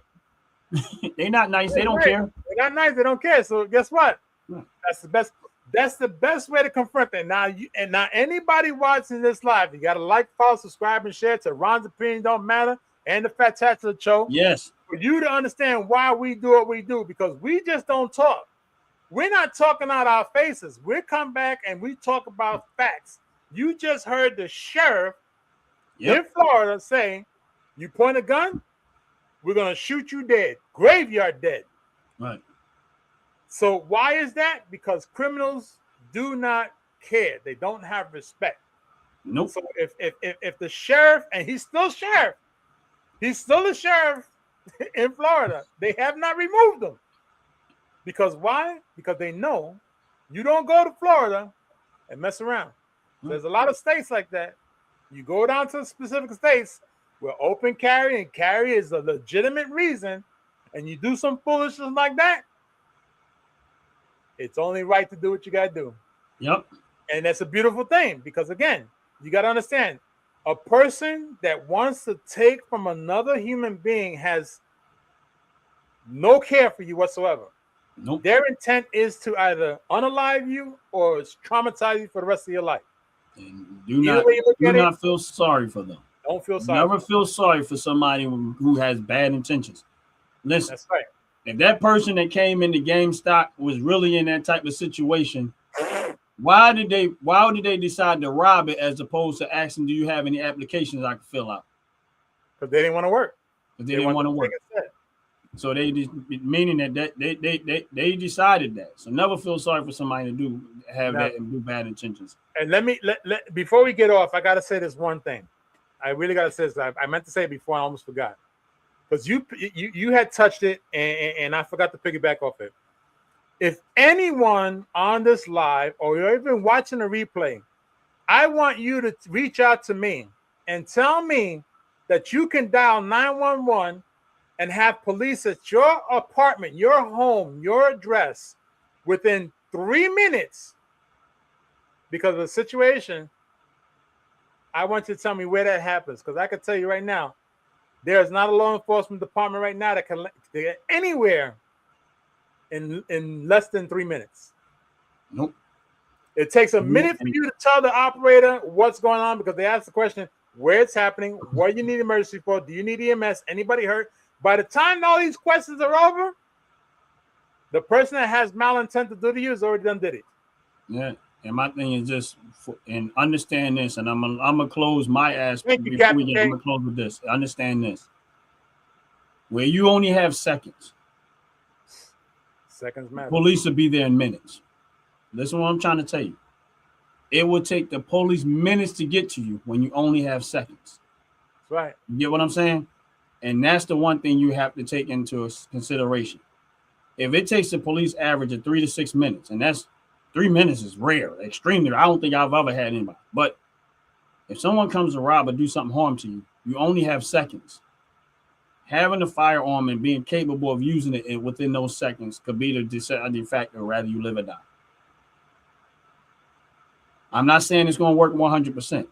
They not nice. They don't care. They're not nice. They don't care. So guess what? Yeah. That's the best. That's the best way to confront them. Now anybody watching this live, you got to like, follow, subscribe, and share to Ron's Opinion Don't Matter and the Fantastic Show. Yes. For you to understand why we do what we do, because we just don't talk. We're not talking out our faces. We come back and we talk about facts. You just heard the sheriff in Florida say, "You point a gun, we're gonna shoot you dead, graveyard dead." Right. So why is that? Because criminals do not care. They don't have respect. Nope. So if the sheriff, and he's still a sheriff in Florida, they have not removed him. Because why? Because they know you don't go to Florida and mess around. There's a lot of states like that. You go down to specific states where open carry and carry is a legitimate reason, and you do some foolishness like that, it's only right to do what you got to do. Yep. And that's a beautiful thing because, again, you got to understand, a person that wants to take from another human being has no care for you whatsoever. Nope. Their intent is to either unalive you or traumatize you for the rest of your life. And do not feel sorry for them. Don't feel sorry. Never feel sorry for somebody who has bad intentions. Listen, that's right. If that person that came into GameStop was really in that type of situation, why did they decide to rob it as opposed to asking, "Do you have any applications I can fill out?" Because they didn't want to work. Because they didn't want to work. So they meaning that they decided that. So never feel sorry for somebody to have that and do bad intentions. And let before we get off, I gotta say this one thing. I really gotta say this. I meant to say it before, I almost forgot. Because you had touched it and I forgot to piggyback off it. If anyone on this live or you're even watching a replay, I want you to reach out to me and tell me that you can dial 911 and have police at your apartment, your home, your address within 3 minutes because of the situation. I want you to tell me where that happens, because I can tell you right now, there's not a law enforcement department right now that can get anywhere in less than 3 minutes. Nope. It takes a minute for you to tell the operator what's going on, because they ask the question, where it's happening, what you need emergency for, do you need EMS, anybody hurt? By the time all these questions are over, the person that has malintent to do to you has already done did it. Yeah, and my thing is just and understand this, and I'm gonna close my aspect before we get. I'm gonna close with this. Understand this: where you only have seconds, seconds matter. Police will be there in minutes. Listen, what I'm trying to tell you: it will take the police minutes to get to you when you only have seconds. That's right. You get what I'm saying? And that's the one thing you have to take into consideration. If it takes the police average of 3 to 6 minutes, and that's 3 minutes is rare, extremely rare. I don't think I've ever had anybody. But if someone comes to rob or do something harm to you, you only have seconds. Having a firearm and being capable of using it within those seconds could be the deciding factor, rather you live or die. I'm not saying it's going to work 100%,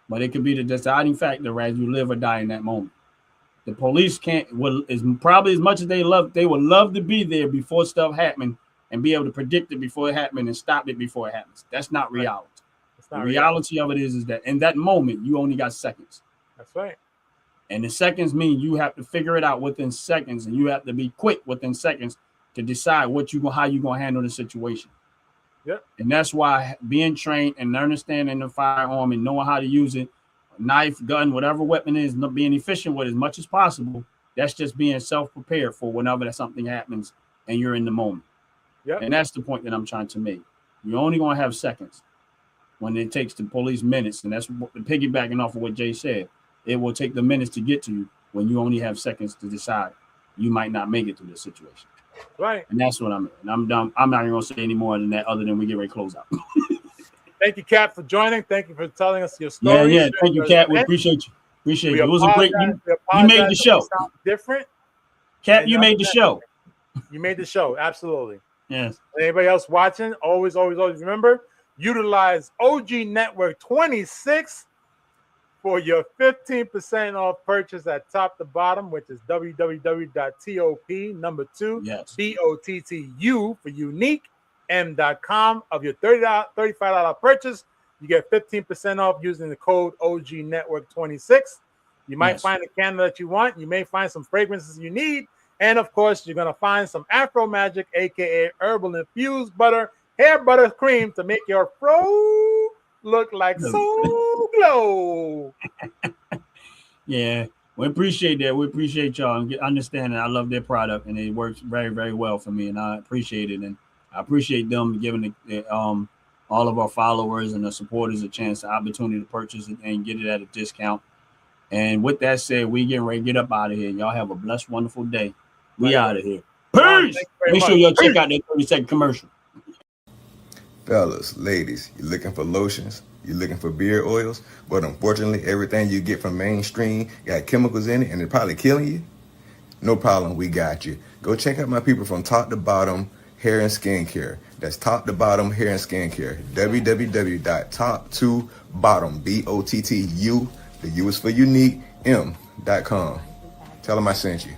but it could be the deciding factor, rather you live or die in that moment. The police is probably as much as they would love to be there before stuff happened and be able to predict it before it happened and stop it before it happens. That's not reality. The reality of it is that in that moment, you only got seconds. That's right. And the seconds mean you have to figure it out within seconds, and you have to be quick within seconds to decide how you're going to handle the situation. Yep. And that's why being trained and understanding the firearm and knowing how to use it, knife, gun, whatever weapon is, being efficient with as much as possible, that's just being self-prepared for whenever something happens and you're in the moment. Yep. And that's the point that I'm trying to make. You're only going to have seconds when it takes the police minutes. And that's piggybacking off of what Jay said. It will take the minutes to get to you when you only have seconds to decide you might not make it through this situation. Right. And that's what I'm in. I'm done. I'm not even going to say any more than that other than we get ready to close out. Thank you, Cap, for joining. Thank you for telling us your story. Yeah. Thank you, Cap. We appreciate you. Appreciate you. It was a great. You made the show. Different. Cap, you made the show. You made the show. Absolutely. Yes. Anybody else watching? Always remember, utilize OG Network 26 for your 15% off purchase at top to bottom, which is www.top2 Yes. BOTTU for unique m.com. Of your $35 purchase, you get 15% off using the code OG Network 26. You might find a candle that you want. You may find some fragrances you need. And of course, you're going to find some Afro Magic, aka herbal infused butter, hair butter cream to make your fro look like so glow. Yeah, we appreciate that. We appreciate y'all and understanding. I love their product and it works very, very well for me, and I appreciate it. And I appreciate them giving all of our followers and the supporters a chance, the opportunity to purchase it and get it at a discount. And with that said, we getting ready to get up out of here. Y'all have a blessed, wonderful day. We out of here. Peace. Make sure y'all check out that 30-second commercial. Fellas, ladies, you looking for lotions? You looking for beard oils? But unfortunately, everything you get from mainstream got chemicals in it and it's probably killing you? No problem, we got you. Go check out my people from Top to Bottom Hair and Skincare. That's Top to Bottom Hair and Skincare. www.top2bottom, BOTTU, the U is for unique, M.com. Tell them I sent you.